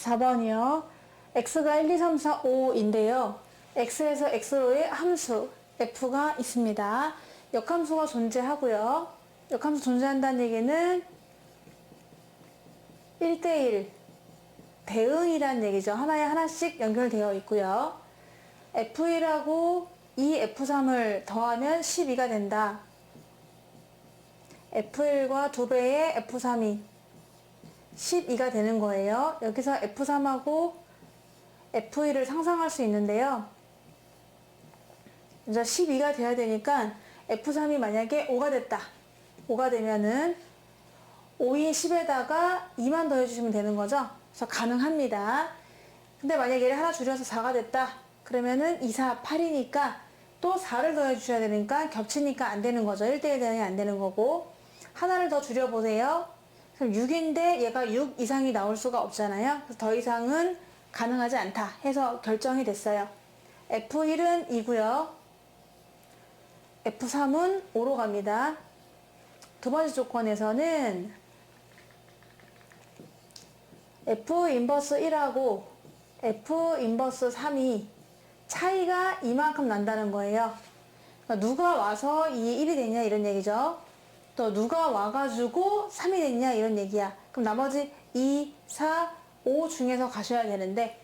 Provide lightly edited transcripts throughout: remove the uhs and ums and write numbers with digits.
4번이요. x가 1, 2, 3, 4, 5인데요. x에서 x로의 함수 f가 있습니다. 역함수가 존재하고요. 역함수 존재한다는 얘기는 1대1 대응이라는 얘기죠. 하나에 하나씩 연결되어 있고요. f1하고 2f3을 더하면 12가 된다. f1과 2배의 f3이 12가 되는 거예요. 여기서 f3하고 f1을 상상할 수 있는데요. 이제 12가 돼야 되니까 f3이 만약에 5가 됐다. 5가 되면은 5인 10에다가 2만 더해주시면 되는 거죠. 그래서 가능합니다. 근데 만약에 얘를 하나 줄여서 4가 됐다. 그러면은 2, 4, 8이니까 또 4를 더해주셔야 되니까 겹치니까 안 되는 거죠. 1대1 대응이 안 되는 거고. 하나를 더 줄여보세요. 그럼 6인데 얘가 6 이상이 나올 수가 없잖아요. 그래서 더 이상은 가능하지 않다 해서 결정이 됐어요. F1은 2고요. F3은 5로 갑니다. 두 번째 조건에서는 F 인버스 1하고 F 인버스 3이 차이가 이만큼 난다는 거예요. 그러니까 누가 와서 이 1이 됐냐 이런 얘기죠. 또 누가 와가지고 3이 됐냐 이런 얘기야. 그럼 나머지 2, 4, 5 중에서 가셔야 되는데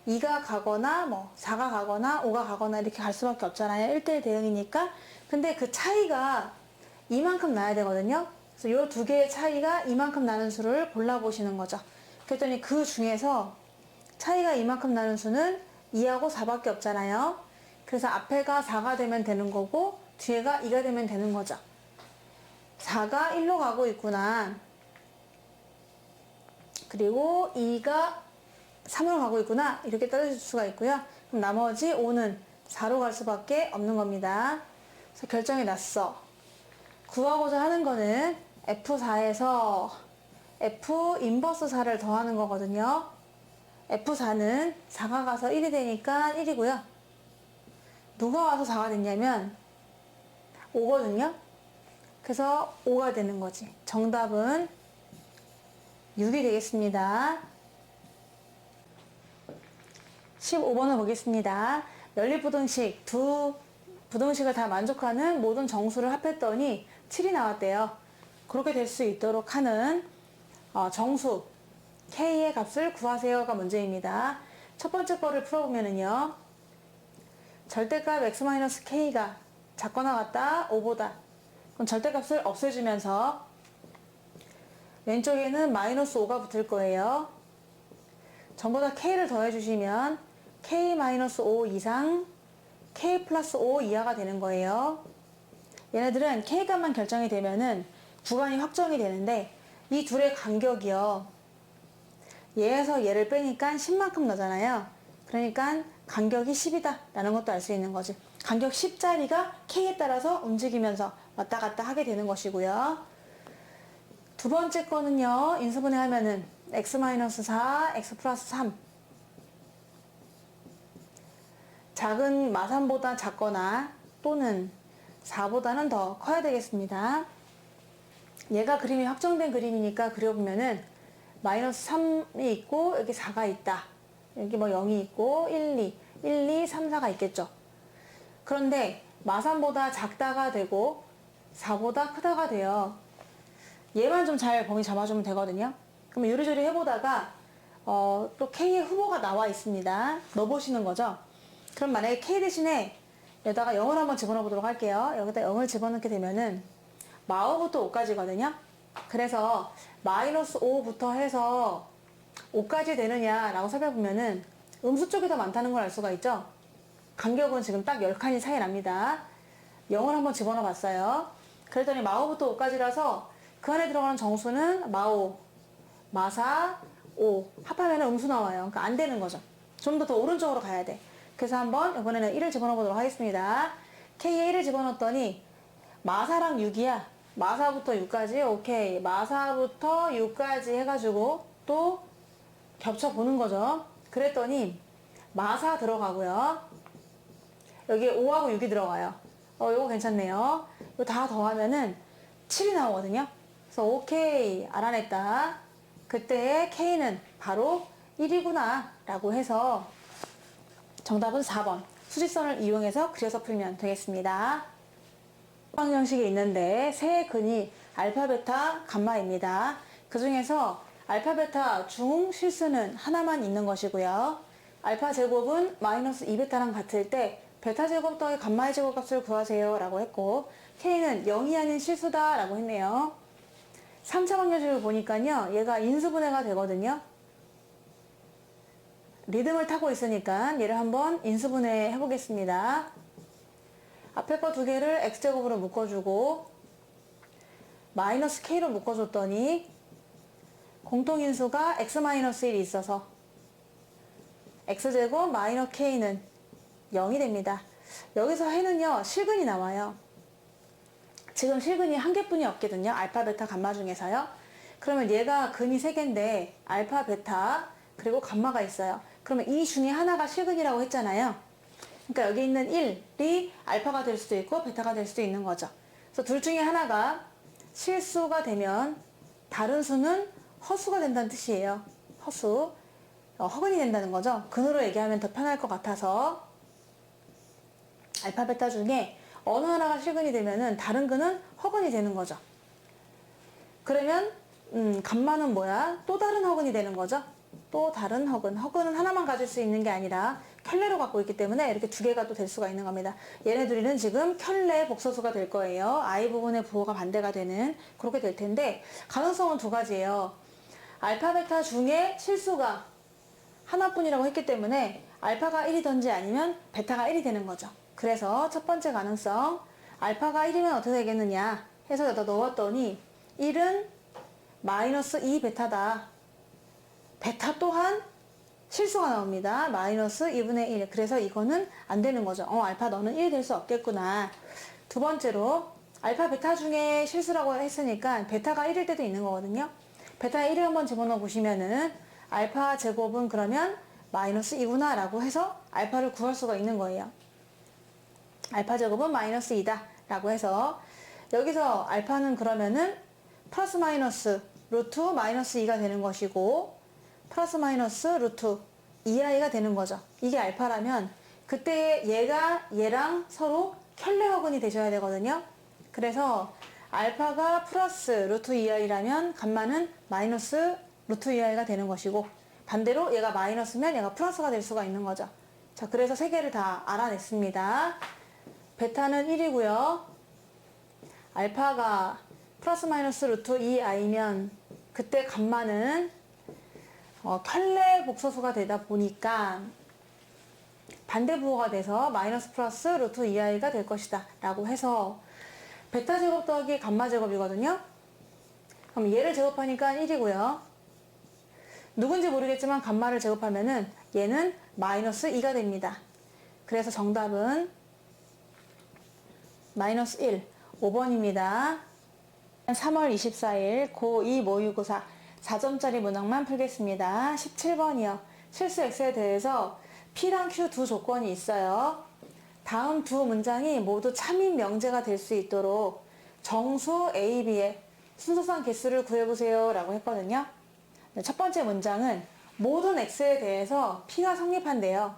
2가 가거나 뭐 4가 가거나 5가 가거나 이렇게 갈 수밖에 없잖아요. 1대1 대응이니까. 근데 그 차이가 이만큼 나야 되거든요. 그래서 이 두 개의 차이가 이만큼 나는 수를 골라보시는 거죠. 그랬더니 그 중에서 차이가 이만큼 나는 수는 2하고 4밖에 없잖아요. 그래서 앞에가 4가 되면 되는 거고 뒤에가 2가 되면 되는 거죠. 4가 1로 가고 있구나. 그리고 2가 3으로 가고 있구나. 이렇게 떨어질 수가 있고요. 그럼 나머지 5는 4로 갈 수밖에 없는 겁니다. 그래서 결정이 났어. 구하고자 하는 거는 F4에서 F 인버스 4를 더하는 거거든요. F4는 4가 가서 1이 되니까 1이고요. 누가 와서 4가 됐냐면 5거든요. 그래서 5가 되는 거지. 정답은 6이 되겠습니다. 15번을 보겠습니다. 연립부등식 두 부등식을 다 만족하는 모든 정수를 합했더니 7이 나왔대요. 그렇게 될 수 있도록 하는 정수 K의 값을 구하세요가 문제입니다. 첫 번째 거를 풀어보면은요. 절대값 x-k가 작거나 같다 5보다. 그럼 절대값을 없애주면서 왼쪽에는 마이너스 5가 붙을 거예요. 전부 다 K를 더해주시면 K-5 이상 K 플러스 5 이하가 되는 거예요. 얘네들은 K값만 결정이 되면은 구간이 확정이 되는데 이 둘의 간격이요. 얘에서 얘를 빼니까 10만큼 나잖아요. 그러니까 간격이 10이다 라는 것도 알 수 있는 거지. 간격 10짜리가 K에 따라서 움직이면서 왔다 갔다 하게 되는 것이고요. 두 번째 거는요. 인수분해 하면은 x-4, x 플러스 3 작은 마산보다 작거나 또는 4보다는 더 커야 되겠습니다. 얘가 그림이 확정된 그림이니까 그려보면은 마이너스 3이 있고 여기 4가 있다. 여기 뭐 0이 있고 1, 2, 3, 4가 있겠죠. 그런데 마산보다 작다가 되고 4보다 크다가 돼요. 얘만 좀 잘 범위 잡아주면 되거든요. 그럼 요리조리 해보다가 또 K의 후보가 나와 있습니다. 넣어보시는 거죠. 그럼 만약에 K 대신에 여기다가 0을 한번 집어넣어보도록 할게요. 여기다 0을 집어넣게 되면은 마오부터 5까지거든요. 그래서 마이너스 5부터 해서 5까지 되느냐라고 살펴보면은 음수 쪽이 더 많다는 걸 알 수가 있죠. 간격은 지금 딱 10칸이 차이 납니다. 0을 한번 집어넣어 봤어요. 그랬더니 마오부터 5까지라서 그 안에 들어가는 정수는 마오, 마사, 5 합하면 음수 나와요. 그러니까 안 되는 거죠. 좀 더 오른쪽으로 가야 돼. 그래서 한번 이번에는 1을 집어넣어 보도록 하겠습니다. K에 1을 집어넣었더니 마사랑 6이야. 마사부터 6까지 오케이. 마사부터 6까지 해가지고 또 겹쳐보는 거죠. 그랬더니 마사 들어가고요. 여기에 5하고 6이 들어가요. 이거 괜찮네요. 이거 다 더하면은 7이 나오거든요. 그래서 오케이 알아냈다. 그때 K는 바로 1이구나 라고 해서 정답은 4번 수직선을 이용해서 그려서 풀면 되겠습니다. 방정식이 있는데 세 근이 알파, 베타, 감마입니다. 그 중에서 알파, 베타 중 실수는 하나만 있는 것이고요. 알파 제곱은 마이너스 2베타랑 같을 때 베타 제곱 더하기 감마의 제곱값을 구하세요 라고 했고, K는 0이 아닌 실수다 라고 했네요. 3차 방정식을 보니까요, 얘가 인수분해가 되거든요. 리듬을 타고 있으니까 얘를 한번 인수분해 해보겠습니다. 앞에 거 두 개를 x제곱으로 묶어주고 마이너스 k로 묶어줬더니 공통인수가 x-1이 있어서 x제곱 마이너스 k는 0이 됩니다. 여기서 해는요, 실근이 나와요. 지금 실근이 한 개뿐이 없거든요. 알파, 베타, 감마 중에서요. 그러면 얘가 근이 세 개인데 알파, 베타, 그리고 감마가 있어요. 그러면 이 중에 하나가 실근이라고 했잖아요. 그러니까 여기 있는 1이 알파가 될 수도 있고 베타가 될 수도 있는 거죠. 그래서 둘 중에 하나가 실수가 되면 다른 수는 허수가 된다는 뜻이에요. 허수. 허근이 된다는 거죠. 근으로 얘기하면 더 편할 것 같아서 알파, 베타 중에 어느 하나가 실근이 되면은 다른 근은 허근이 되는 거죠. 그러면 감마는 뭐야? 또 다른 허근이 되는 거죠. 또 다른 허근. 허근은 하나만 가질 수 있는 게 아니라 켤레로 갖고 있기 때문에 이렇게 두 개가 또 될 수가 있는 겁니다. 얘네 둘이는 지금 켤레 복소수가 될 거예요. I 부분의 부호가 반대가 되는, 그렇게 될 텐데 가능성은 두 가지예요. 알파, 베타 중에 실수가 하나뿐이라고 했기 때문에 알파가 1이든지 아니면 베타가 1이 되는 거죠. 그래서 첫 번째 가능성, 알파가 1이면 어떻게 되겠느냐 해서 여기다 넣었더니 1은 마이너스 2베타다. 베타 또한 실수가 나옵니다. 마이너스 2분의 1. 그래서 이거는 안 되는 거죠. 알파 너는 1이 될 수 없겠구나. 두 번째로 알파, 베타 중에 실수라고 했으니까 베타가 1일 때도 있는 거거든요. 베타 1을 한번 집어넣어 보시면은 알파 제곱은 그러면 마이너스 2구나 라고 해서 알파를 구할 수가 있는 거예요. 알파 제곱은 마이너스 2다 라고 해서 여기서 알파는 그러면은 플러스 마이너스 루트 마이너스 2가 되는 것이고 플러스 마이너스 루트 2i가 되는 거죠. 이게 알파라면 그때 얘가 얘랑 서로 켤레허근이 되셔야 되거든요. 그래서 알파가 플러스 루트 2i라면 감마는 마이너스 루트 2i가 되는 것이고, 반대로 얘가 마이너스면 얘가 플러스가 될 수가 있는 거죠. 자, 그래서 세 개를 다 알아냈습니다. 베타는 1이고요. 알파가 플러스 마이너스 루트 2i면 그때 감마는 켤레 복소수가 되다 보니까 반대 부호가 돼서 마이너스 플러스 루트 2i가 될 것이다 라고 해서 베타 제곱 더하기 감마 제곱이거든요. 그럼 얘를 제곱하니까 1이고요. 누군지 모르겠지만 감마를 제곱하면은 얘는 마이너스 2가 됩니다. 그래서 정답은 마이너스 1, 5번입니다. 3월 24일 고2 모의고사 4점짜리 문항만 풀겠습니다. 17번이요. 실수 X에 대해서 P랑 Q 두 조건이 있어요. 다음 두 문장이 모두 참인 명제가 될 수 있도록 정수 A, B의 순서상 개수를 구해보세요 라고 했거든요. 첫 번째 문장은 모든 X에 대해서 P가 성립한대요.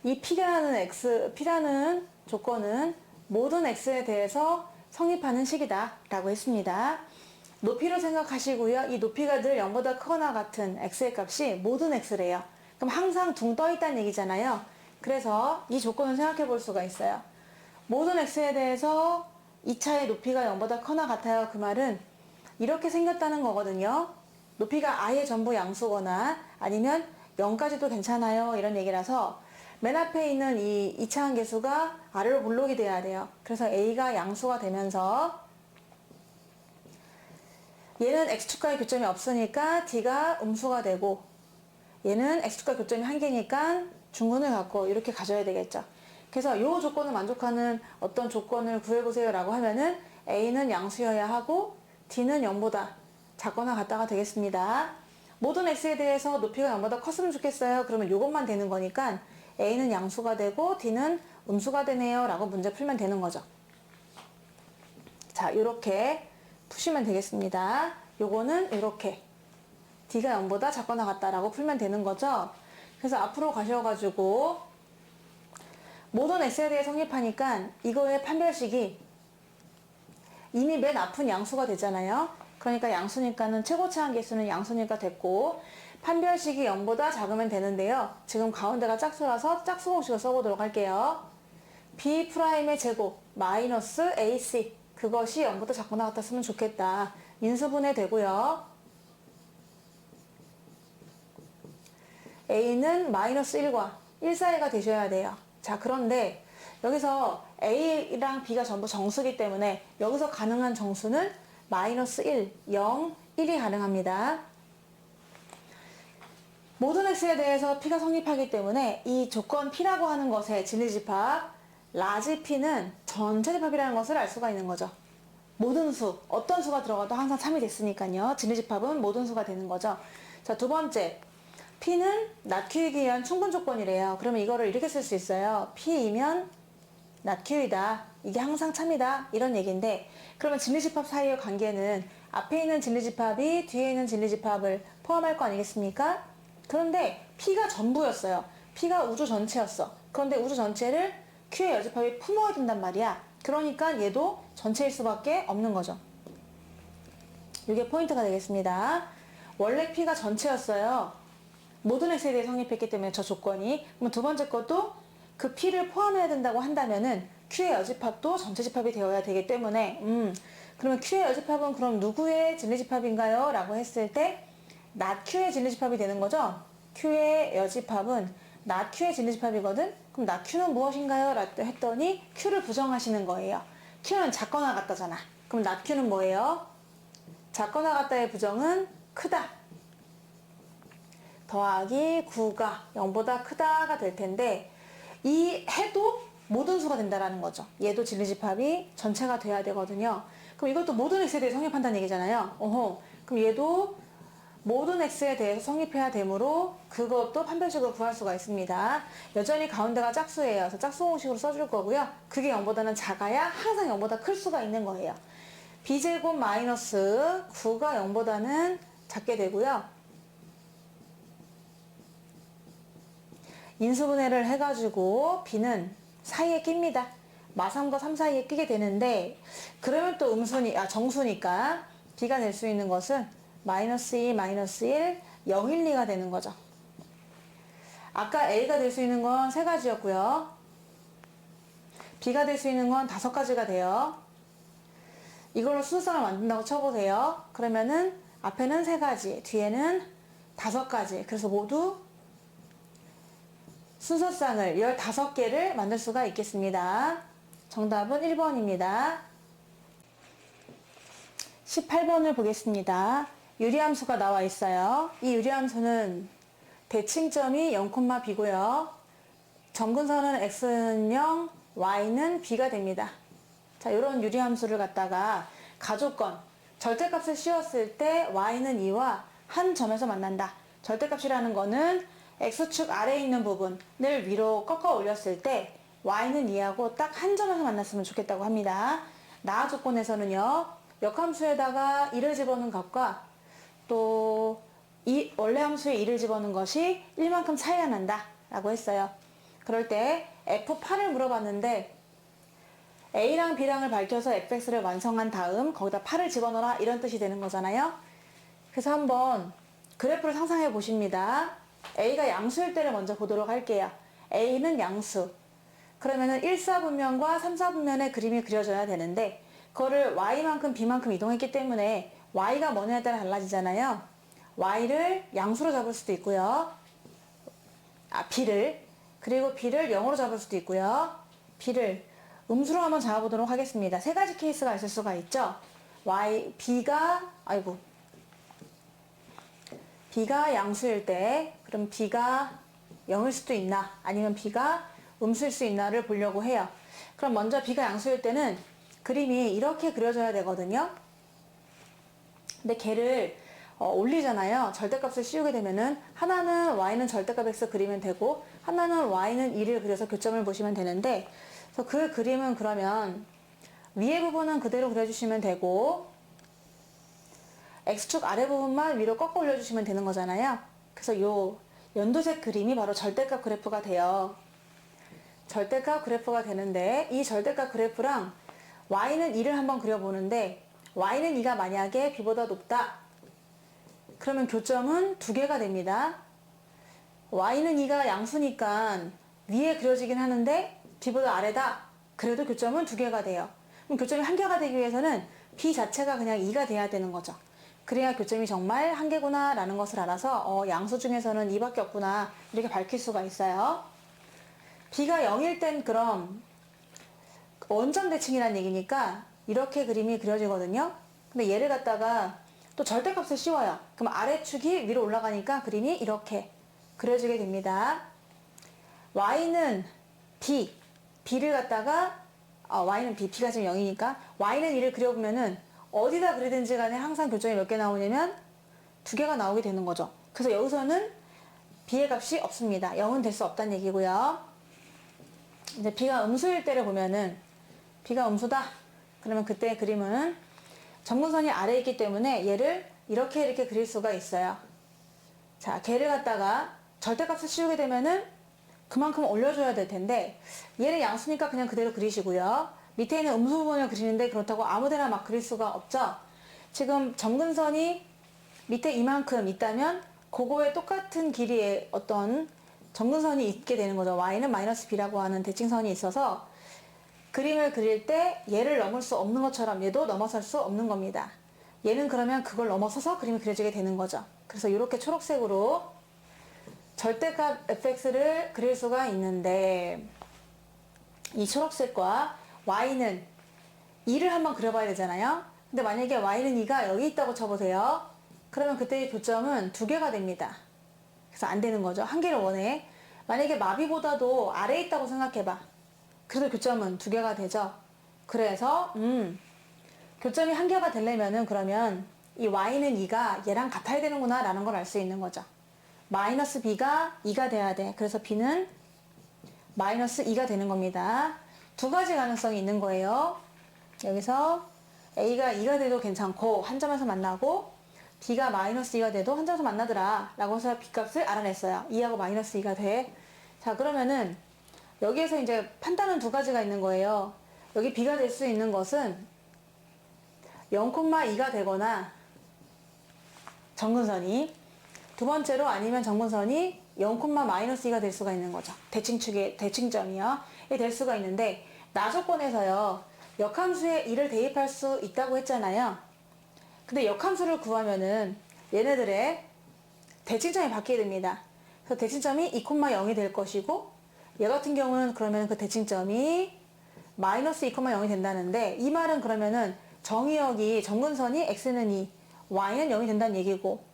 이 P라는 조건은 모든 X에 대해서 성립하는 식이다 라고 했습니다. 높이로 생각하시고요. 이 높이가 늘 0보다 크거나 같은 X의 값이 모든 X래요. 그럼 항상 둥 떠 있다는 얘기잖아요. 그래서 이 조건을 생각해 볼 수가 있어요. 모든 X에 대해서 2차의 높이가 0보다 크거나 같아요. 그 말은 이렇게 생겼다는 거거든요. 높이가 아예 전부 양수거나 아니면 0까지도 괜찮아요. 이런 얘기라서 맨 앞에 있는 이 2차 함계수가 아래로 몰록이 돼야 돼요. 그래서 A가 양수가 되면서 얘는 X축과의 교점이 없으니까 D가 음수가 되고 얘는 X축과 교점이 한 개니까 중근을 갖고 이렇게 가져야 되겠죠. 그래서 이 조건을 만족하는 어떤 조건을 구해보세요 라고 하면은 A는 양수여야 하고 D는 0보다 작거나 같다가 되겠습니다. 모든 X에 대해서 높이가 0보다 컸으면 좋겠어요. 그러면 이것만 되는 거니까 A는 양수가 되고 D는 음수가 되네요 라고 문제 풀면 되는 거죠. 자, 이렇게 푸시면 되겠습니다. 요거는 이렇게 D가 0보다 작거나 같다라고 풀면 되는 거죠. 그래서 앞으로 가셔가지고 모든 X에 대해 성립하니까 이거의 판별식이 이미 맨 앞은 양수가 되잖아요. 그러니까 양수니까는 최고차항 계수는 양수니까 됐고, 판별식이 0보다 작으면 되는데요. 지금 가운데가 짝수라서 짝수 공식을 써보도록 할게요. B'의 제곱 마이너스 AC, 그것이 0보다 작거나 같았으면 좋겠다. 인수분해 되고요. A는 마이너스 1과 1 사이가 되셔야 돼요. 자, 그런데 여기서 A랑 B가 전부 정수기 때문에 여기서 가능한 정수는 마이너스 1, 0, 1이 가능합니다. 모든 X에 대해서 P가 성립하기 때문에 이 조건 P라고 하는 것의 진리집합 라지 P는 전체 집합이라는 것을 알 수가 있는 거죠. 모든 수, 어떤 수가 들어가도 항상 참이 됐으니까요. 진리집합은 모든 수가 되는 거죠. 자, 두 번째, P는 낮Q이기 위한 충분 조건이래요. 그러면 이거를 이렇게 쓸 수 있어요. P이면 낮Q이다. 이게 항상 참이다. 이런 얘기인데, 그러면 진리집합 사이의 관계는 앞에 있는 진리집합이 뒤에 있는 진리집합을 포함할 거 아니겠습니까? 그런데 P가 전부였어요. P가 우주 전체였어. 그런데 우주 전체를 Q의 여집합이 품어야 된단 말이야. 그러니까 얘도 전체일 수밖에 없는 거죠. 이게 포인트가 되겠습니다. 원래 P가 전체였어요. 모든 X에 대해 성립했기 때문에 저 조건이. 그럼 두 번째 것도 그 P를 포함해야 된다고 한다면은 Q의 여집합도 전체 집합이 되어야 되기 때문에 그러면 Q의 여집합은 그럼 누구의 진리집합인가요? 라고 했을 때 not Q의 진리집합이 되는 거죠. Q의 여집합은 not Q의 진리집합이거든. 그럼 not Q는 무엇인가요? 라고 했더니 Q를 부정하시는 거예요. Q는 작거나 같다잖아. 그럼 not Q는 뭐예요? 작거나 같다의 부정은 크다. 더하기 9가 0보다 크다가 될 텐데 이 해도 모든 수가 된다라는 거죠. 얘도 진리집합이 전체가 돼야 되거든요. 그럼 이것도 모든 X에 대해 성립한다는 얘기잖아요. 그럼 얘도 모든 X에 대해서 성립해야 되므로 그것도 판별식으로 구할 수가 있습니다. 여전히 가운데가 짝수예요. 그래서 짝수 공식으로 써줄 거고요. 그게 0보다는 작아야 항상 0보다 클 수가 있는 거예요. B제곱 마이너스 9가 0보다는 작게 되고요. 인수분해를 해가지고 B는 사이에 낍니다. 마3과 3 사이에 끼게 되는데 그러면 또 정수니까 B가 될 수 있는 것은 마이너스 2, 마이너스 1, 0, 1, 2가 되는 거죠. 아까 A가 될 수 있는 건 3가지였고요. B가 될 수 있는 건 5가지가 돼요. 이걸로 수소쌍을 만든다고 쳐보세요. 그러면은 앞에는 3가지, 뒤에는 5가지. 그래서 모두 순서쌍을 15개를 만들 수가 있겠습니다. 정답은 1번입니다. 18번을 보겠습니다. 유리함수가 나와 있어요. 이 유리함수는 대칭점이 0,b고요. 점근선은 x는 0, y는 b가 됩니다. 자, 이런 유리함수를 갖다가 가조건, 절대값을 씌웠을 때 y는 2와 한 점에서 만난다. 절대값이라는 거는 x축 아래에 있는 부분을 위로 꺾어 올렸을 때 y는 2하고 딱 한 점에서 만났으면 좋겠다고 합니다. 나아 조건에서는요. 역함수에다가 2를 집어넣은 값과 또 원래 함수에 2를 집어넣은 것이 1만큼 차이가 난다 라고 했어요. 그럴 때 F8을 물어봤는데 A랑 B랑을 밝혀서 fx를 완성한 다음 거기다 8을 집어넣어라 이런 뜻이 되는 거잖아요. 그래서 한번 그래프를 상상해 보십니다. A가 양수일 때를 먼저 보도록 할게요. A는 양수. 그러면은 1사분면과 3사분면의 그림이 그려져야 되는데 그거를 Y만큼 B만큼 이동했기 때문에 Y가 뭐냐에 따라 달라지잖아요. Y를 양수로 잡을 수도 있고요. B를. 그리고 B를 0으로 잡을 수도 있고요. B를 음수로 한번 잡아보도록 하겠습니다. 3가지 케이스가 있을 수가 있죠. B가 양수일 때 그럼 B가 0일 수도 있나 아니면 B가 음수일 수 있나를 보려고 해요. 그럼 먼저 B가 양수일 때는 그림이 이렇게 그려져야 되거든요. 근데 걔를 올리잖아요. 절대값을 씌우게 되면은 하나는 y는 절대값 x 그리면 되고 하나는 y는 2를 그려서 교점을 보시면 되는데 그래서 그 그림은 그러면 위에 부분은 그대로 그려주시면 되고 X축 아래 부분만 위로 꺾어 올려주시면 되는 거잖아요. 그래서 요 연두색 그림이 바로 절대값 그래프가 돼요. 절대값 그래프가 되는데 이 절대값 그래프랑 y는 2를 한번 그려보는데 y는 2가 만약에 b보다 높다. 그러면 교점은 두 개가 됩니다. y는 2가 양수니까 위에 그려지긴 하는데 b보다 아래다. 그래도 교점은 두 개가 돼요. 그럼 교점이 한 개가 되기 위해서는 b 자체가 그냥 2가 돼야 되는 거죠. 그래야 교점이 정말 한 개구나 라는 것을 알아서 양수 중에서는 2밖에 없구나 이렇게 밝힐 수가 있어요. b가 0일 땐 그럼 원점 대칭이라는 얘기니까 이렇게 그림이 그려지거든요. 근데 얘를 갖다가 또 절대값을 씌워요. 그럼 아래축이 위로 올라가니까 그림이 이렇게 그려지게 됩니다. y는 b를 갖다가 y는 b가 지금 0이니까 y는 2를 그려보면은 어디다 그리든지 간에 항상 교점이 몇 개 나오냐면 두 개가 나오게 되는 거죠. 그래서 여기서는 b의 값이 없습니다. 0은 될 수 없다는 얘기고요. 이제 b가 음수일 때를 보면은 b가 음수다. 그러면 그때 그림은 점근선이 아래에 있기 때문에 얘를 이렇게 그릴 수가 있어요. 자, 걔를 갖다가 절대값을 씌우게 되면은 그만큼 올려줘야 될 텐데 얘는 양수니까 그냥 그대로 그리시고요. 밑에 있는 음수 부분을 그리는데 그렇다고 아무데나 막 그릴 수가 없죠. 지금 점근선이 밑에 이만큼 있다면 그거에 똑같은 길이의 어떤 점근선이 있게 되는 거죠. y는 마이너스 b라고 하는 대칭선이 있어서 그림을 그릴 때 얘를 넘을 수 없는 것처럼 얘도 넘어설 수 없는 겁니다. 얘는 그러면 그걸 넘어서서 그림이 그려지게 되는 거죠. 그래서 이렇게 초록색으로 절대값 fx를 그릴 수가 있는데 이 초록색과 y는 2를 한번 그려봐야 되잖아요. 근데 만약에 y는 2가 여기 있다고 쳐보세요. 그러면 그때의 교점은 두 개가 됩니다. 그래서 안 되는 거죠. 한 개를 원해. 만약에 마비보다도 아래에 있다고 생각해봐. 그래도 교점은 두 개가 되죠. 그래서 교점이 한 개가 되려면은 그러면 이 y는 2가 얘랑 같아야 되는구나 라는 걸 알 수 있는 거죠. 마이너스 b가 2가 돼야 돼. 그래서 b는 마이너스 2가 되는 겁니다. 두 가지 가능성이 있는 거예요. 여기서 a가 2가 돼도 괜찮고 한 점에서 만나고 b가 마이너스 2가 돼도 한 점에서 만나더라 라고 해서 b값을 알아냈어요. 2하고 마이너스 2가 돼. 자, 그러면은 여기에서 이제 판단은 두 가지가 있는 거예요. 여기 b가 될 수 있는 것은 0,2가 되거나 점근선이 두 번째로 아니면 점근선이 0,-2가 될 수가 있는 거죠. 대칭축의 대칭점이요. 이게 될 수가 있는데 나조건에서요. 역함수에 2를 대입할 수 있다고 했잖아요. 근데 역함수를 구하면은 얘네들의 대칭점이 바뀌게 됩니다. 그래서 대칭점이 2,0이 될 것이고 얘 같은 경우는 그러면 그 대칭점이 마이너스 2,0이 된다는데 이 말은 그러면은 정의역이 점근선이 x는 2, y는 0이 된다는 얘기고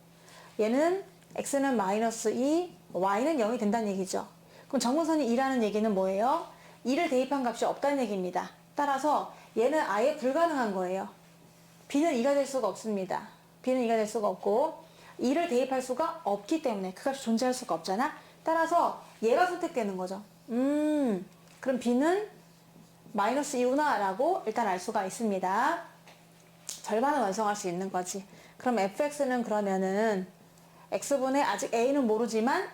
얘는 x는 마이너스 2, y는 0이 된다는 얘기죠. 그럼 점근선이 2라는 얘기는 뭐예요? 2를 대입한 값이 없다는 얘기입니다. 따라서 얘는 아예 불가능한 거예요. b는 2가 될 수가 없습니다. b는 2가 될 수가 없고 2를 대입할 수가 없기 때문에 그 값이 존재할 수가 없잖아. 따라서 얘가 선택되는 거죠. 그럼 b는 마이너스 2구나 라고 일단 알 수가 있습니다. 절반은 완성할 수 있는 거지. 그럼 fx는 그러면은 x분의 아직 a는 모르지만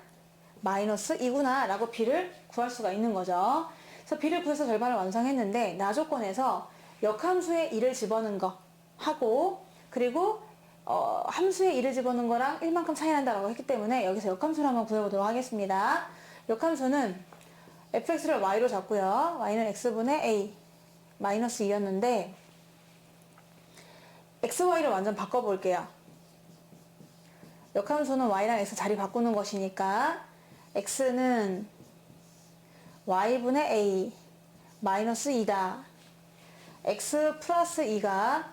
마이너스 2구나 라고 b를 구할 수가 있는 거죠. 그래서 b를 구해서 절반을 완성했는데 나 조건에서 역함수에 2를 집어넣은 거 하고 그리고 함수에 2를 집어넣은 거랑 1만큼 차이 난다고 했기 때문에 여기서 역함수를 한번 구해보도록 하겠습니다. 역함수는 fx를 y로 잡고요. y는 x분의 a 마이너스 2였는데 xy를 완전 바꿔볼게요. 역함수는 y랑 x 자리 바꾸는 것이니까 x는 y분의 a 마이너스 2다. x 플러스 2가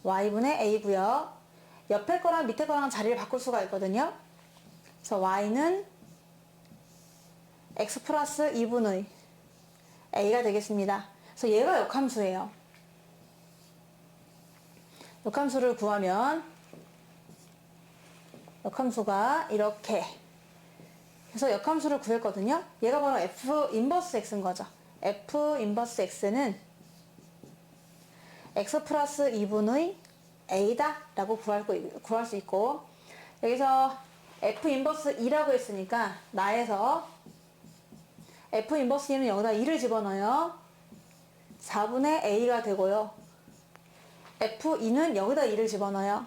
y분의 a고요. 옆에 거랑 밑에 거랑 자리를 바꿀 수가 있거든요. 그래서 y는 x 플러스 2분의 a가 되겠습니다. 그래서 얘가 역함수예요. 역함수를 구하면 역함수가 이렇게 그래서 역함수를 구했거든요. 얘가 바로 f 인버스 x인 거죠. f 인버스 x는 x 플러스 2분의 A다 라고 구할 수 있고, 여기서 F 인버스 2라고 했으니까 나에서 F 인버스 2는 여기다 2를 집어넣어요. 4분의 A가 되고요. F2는 여기다 2를 집어넣어요.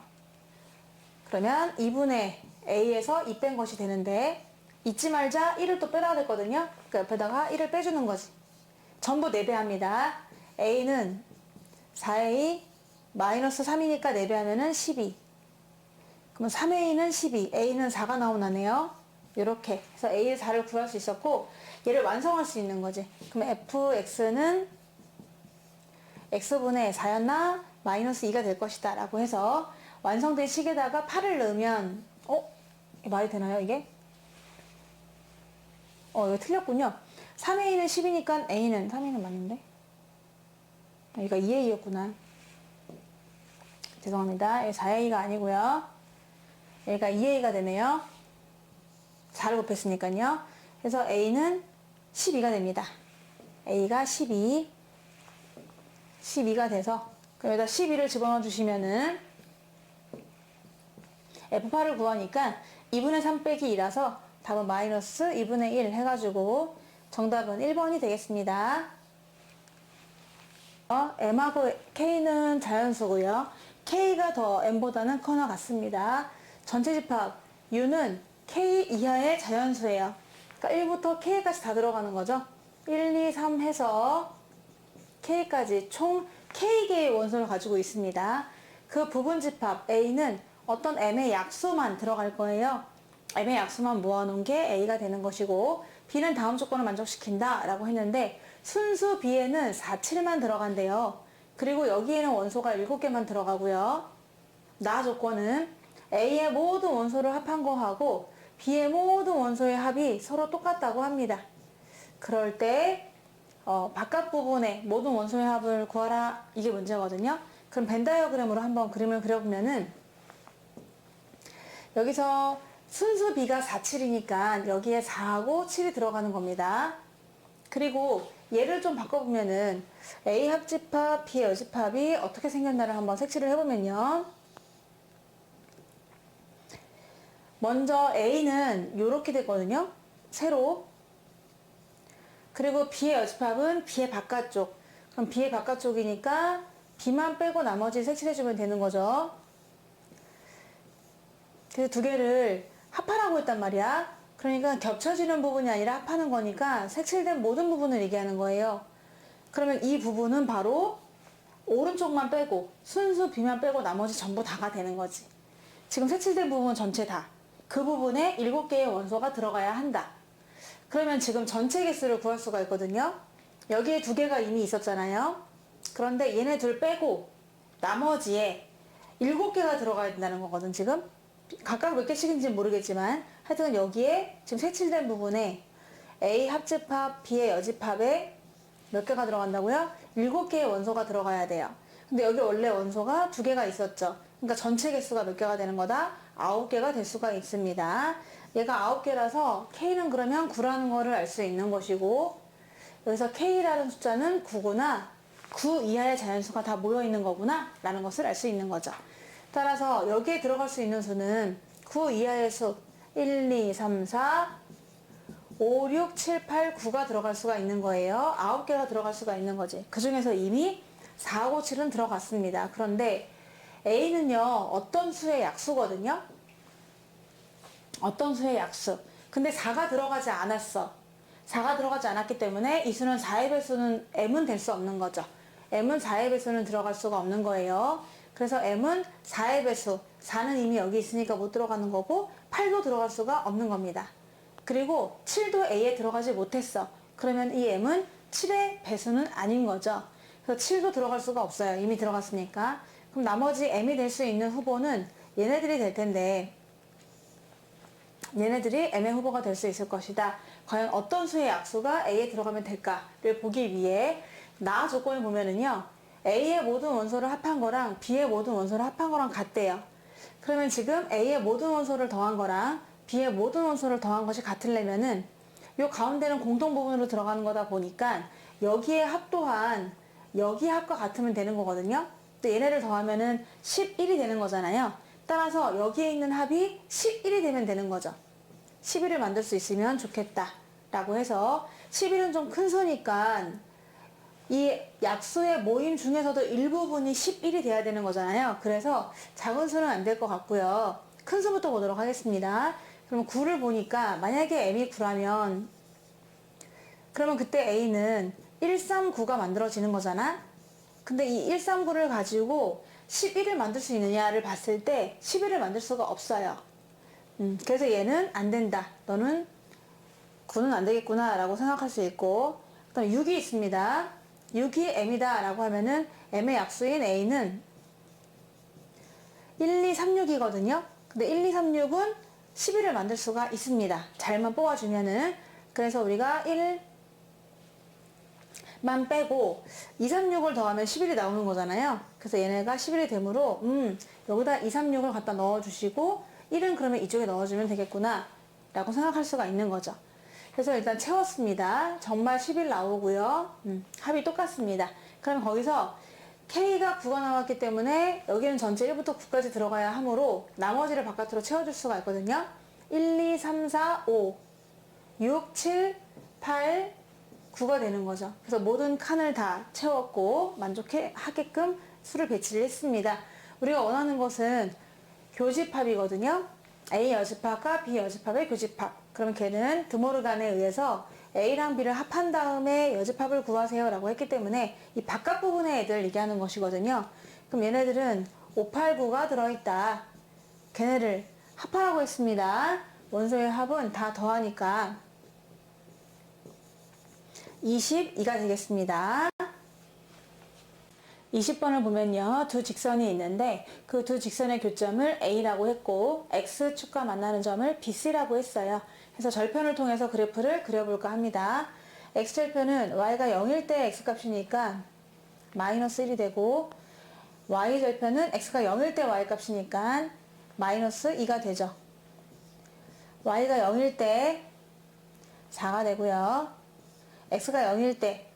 그러면 2분의 A에서 2 뺀 것이 되는데, 잊지 말자 1을 또 빼놔야 되거든요. 그 옆에다가 1을 빼주는 거지. 전부 4배합니다. A는 4A 마이너스 3이니까 4배하면은 12. 그러면 3A는 12, A는 4가 나오나네요. 이렇게 해서 A의 4를 구할 수 있었고, 얘를 완성할 수 있는 거지. 그럼 fx는 x분의 4였나? 마이너스 2가 될 것이다 라고 해서 완성된 식에다가 8을 넣으면 말이 되나요 이게? 이거 틀렸군요. 3A는 10이니까 A는 3A는 맞는데? 여기가 2A였구나. 죄송합니다. 여기 4A가 아니고요. 얘가 2A가 되네요. 4를 곱했으니까요. 그래서 A는 12가 됩니다. A가 12가 돼서, 그럼 여기다 12를 집어넣어 주시면은 F8을 구하니까 2분의 3 빼기 2라서 답은 마이너스 2분의 1 해가지고 정답은 1번이 되겠습니다. M하고 K는 자연수고요. K가 더 M보다는 커나 같습니다. 전체 집합 U는 K 이하의 자연수예요. 그러니까 1부터 K까지 다 들어가는 거죠. 1, 2, 3 해서 K까지 총 K개의 원소를 가지고 있습니다. 그 부분 집합 A는 어떤 M의 약수만 들어갈 거예요. M의 약수만 모아놓은 게 A가 되는 것이고, B는 다음 조건을 만족시킨다 라고 했는데 순수 B에는 4, 7만 들어간대요. 그리고 여기에는 원소가 7개만 들어가고요. 나 조건은 A의 모든 원소를 합한 거하고 B의 모든 원소의 합이 서로 똑같다고 합니다. 그럴 때 바깥 부분에 모든 원소의 합을 구하라, 이게 문제거든요. 그럼 벤 다이어그램으로 한번 그림을 그려보면은, 여기서 순수 B가 4, 7이니까 여기에 4하고 7이 들어가는 겁니다. 그리고 얘를 좀 바꿔보면은 A 합집합, B의 여집합이 어떻게 생겼나를 한번 색칠을 해보면요. 먼저 A는 이렇게 되거든요. 세로. 그리고 B의 여집합은 B의 바깥쪽. 그럼 B의 바깥쪽이니까 B만 빼고 나머지 색칠해주면 되는 거죠. 그래서 두 개를 합하라고 했단 말이야. 그러니까 겹쳐지는 부분이 아니라 합하는 거니까 색칠된 모든 부분을 얘기하는 거예요. 그러면 이 부분은 바로 오른쪽만 빼고 순수 B만 빼고 나머지 전부 다가 되는 거지. 지금 색칠된 부분 전체 다. 그 부분에 7개의 원소가 들어가야 한다. 그러면 지금 전체 개수를 구할 수가 있거든요. 여기에 2개가 이미 있었잖아요. 그런데 얘네 둘 빼고 나머지에 7개가 들어가야 된다는 거거든, 지금. 각각 몇 개씩인지는 모르겠지만 하여튼 여기에 지금 색칠된 부분에 A 합집합, B의 여집합에 몇 개가 들어간다고요? 7개의 원소가 들어가야 돼요. 근데 여기 원래 원소가 2개가 있었죠. 그러니까 전체 개수가 몇 개가 되는 거다? 9개가 될 수가 있습니다. 얘가 9개라서 K는 그러면 9라는 거를 알 수 있는 것이고, 여기서 K라는 숫자는 9구나, 9 이하의 자연수가 다 모여 있는 거구나 라는 것을 알 수 있는 거죠. 따라서 여기에 들어갈 수 있는 수는 9 이하의 수 1, 2, 3, 4, 5, 6, 7, 8, 9가 들어갈 수가 있는 거예요. 9개가 들어갈 수가 있는 거지. 그 중에서 이미 4하고 7은 들어갔습니다. 그런데 A는요, 어떤 수의 약수거든요. 어떤 수의 약수. 근데 4가 들어가지 않았어. 4가 들어가지 않았기 때문에 이 수는 4의 배수는 M은 될 수 없는 거죠. M은 4의 배수는 들어갈 수가 없는 거예요. 그래서 M은 4의 배수, 4는 이미 여기 있으니까 못 들어가는 거고 8도 들어갈 수가 없는 겁니다. 그리고 7도 A에 들어가지 못했어. 그러면 이 M은 7의 배수는 아닌 거죠. 그래서 7도 들어갈 수가 없어요. 이미 들어갔으니까. 그럼 나머지 M이 될 수 있는 후보는 얘네들이 될 텐데, 얘네들이 M의 후보가 될 수 있을 것이다. 과연 어떤 수의 약수가 A에 들어가면 될까를 보기 위해 나 조건을 보면은요, A의 모든 원소를 합한 거랑 B의 모든 원소를 합한 거랑 같대요. 그러면 지금 A의 모든 원소를 더한 거랑 B의 모든 원소를 더한 것이 같으려면은 요 가운데는 공동 부분으로 들어가는 거다 보니까 여기의 합 또한 여기 합과 같으면 되는 거거든요. 근데 얘네를 더하면은 11이 되는 거잖아요. 따라서 여기에 있는 합이 11이 되면 되는 거죠. 11을 만들 수 있으면 좋겠다 라고 해서 11은 좀 큰 수니까 이 약수의 모임 중에서도 일부분이 11이 돼야 되는 거잖아요. 그래서 작은 수는 안 될 것 같고요. 큰 수부터 보도록 하겠습니다. 그럼 9를 보니까 만약에 m이 9라면 그러면 그때 a는 139가 만들어지는 거잖아. 근데 이 139를 가지고 11을 만들 수 있느냐를 봤을 때 11을 만들 수가 없어요. 그래서 얘는 안 된다. 너는 9는 안 되겠구나 라고 생각할 수 있고, 그 다음에 6이 있습니다. 6이 m이다 라고 하면은 m의 약수인 a는 1236이거든요. 근데 1236은 11을 만들 수가 있습니다. 잘만 뽑아주면은. 그래서 우리가 1만 빼고 236을 더하면 11이 나오는 거잖아요. 그래서 얘네가 11이 되므로 여기다 236을 갖다 넣어주시고 1은 그러면 이쪽에 넣어주면 되겠구나 라고 생각할 수가 있는 거죠. 그래서 일단 채웠습니다. 정말 11 나오고요. 합이 똑같습니다. 그럼 거기서 K가 9가 나왔기 때문에 여기는 전체 1부터 9까지 들어가야 하므로 나머지를 바깥으로 채워줄 수가 있거든요. 1, 2, 3, 4, 5, 6, 7, 8, 9가 되는 거죠. 그래서 모든 칸을 다 채웠고 만족하게끔 수를 배치를 했습니다. 우리가 원하는 것은 교집합이거든요. A 여집합과 B 여집합의 교집합. 그러면 걔는 드모르간에 의해서 A랑 B를 합한 다음에 여집합을 구하세요 라고 했기 때문에 이 바깥 부분의 애들 얘기하는 것이거든요. 그럼 얘네들은 5, 8, 9가 들어있다. 걔네를 합하라고 했습니다. 원소의 합은 다 더하니까 22가 되겠습니다. 20번을 보면요. 두 직선이 있는데 그 두 직선의 교점을 A라고 했고 X축과 만나는 점을 BC라고 했어요. 그래서 절편을 통해서 그래프를 그려볼까 합니다. X절편은 Y가 0일 때 X값이니까 마이너스 1이 되고 Y절편은 X가 0일 때 Y값이니까 마이너스 2가 되죠. Y가 0일 때 4가 되고요. X가 0일 때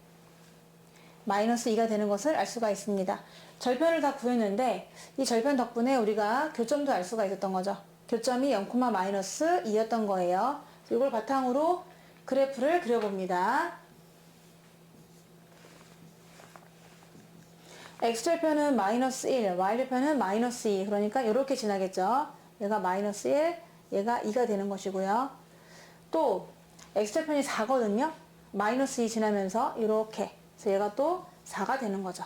마이너스 2가 되는 것을 알 수가 있습니다. 절편을 다 구했는데 이 절편 덕분에 우리가 교점도 알 수가 있었던 거죠. 교점이 0, 마이너스 2였던 거예요. 이걸 바탕으로 그래프를 그려봅니다. X절편은 마이너스 1, Y절편은 마이너스 2. 그러니까 이렇게 지나겠죠. 얘가 마이너스 1, 얘가 2가 되는 것이고요. 또 X절편이 4거든요. 마이너스 2 지나면서 이렇게. 그래서 얘가 또 4가 되는 거죠.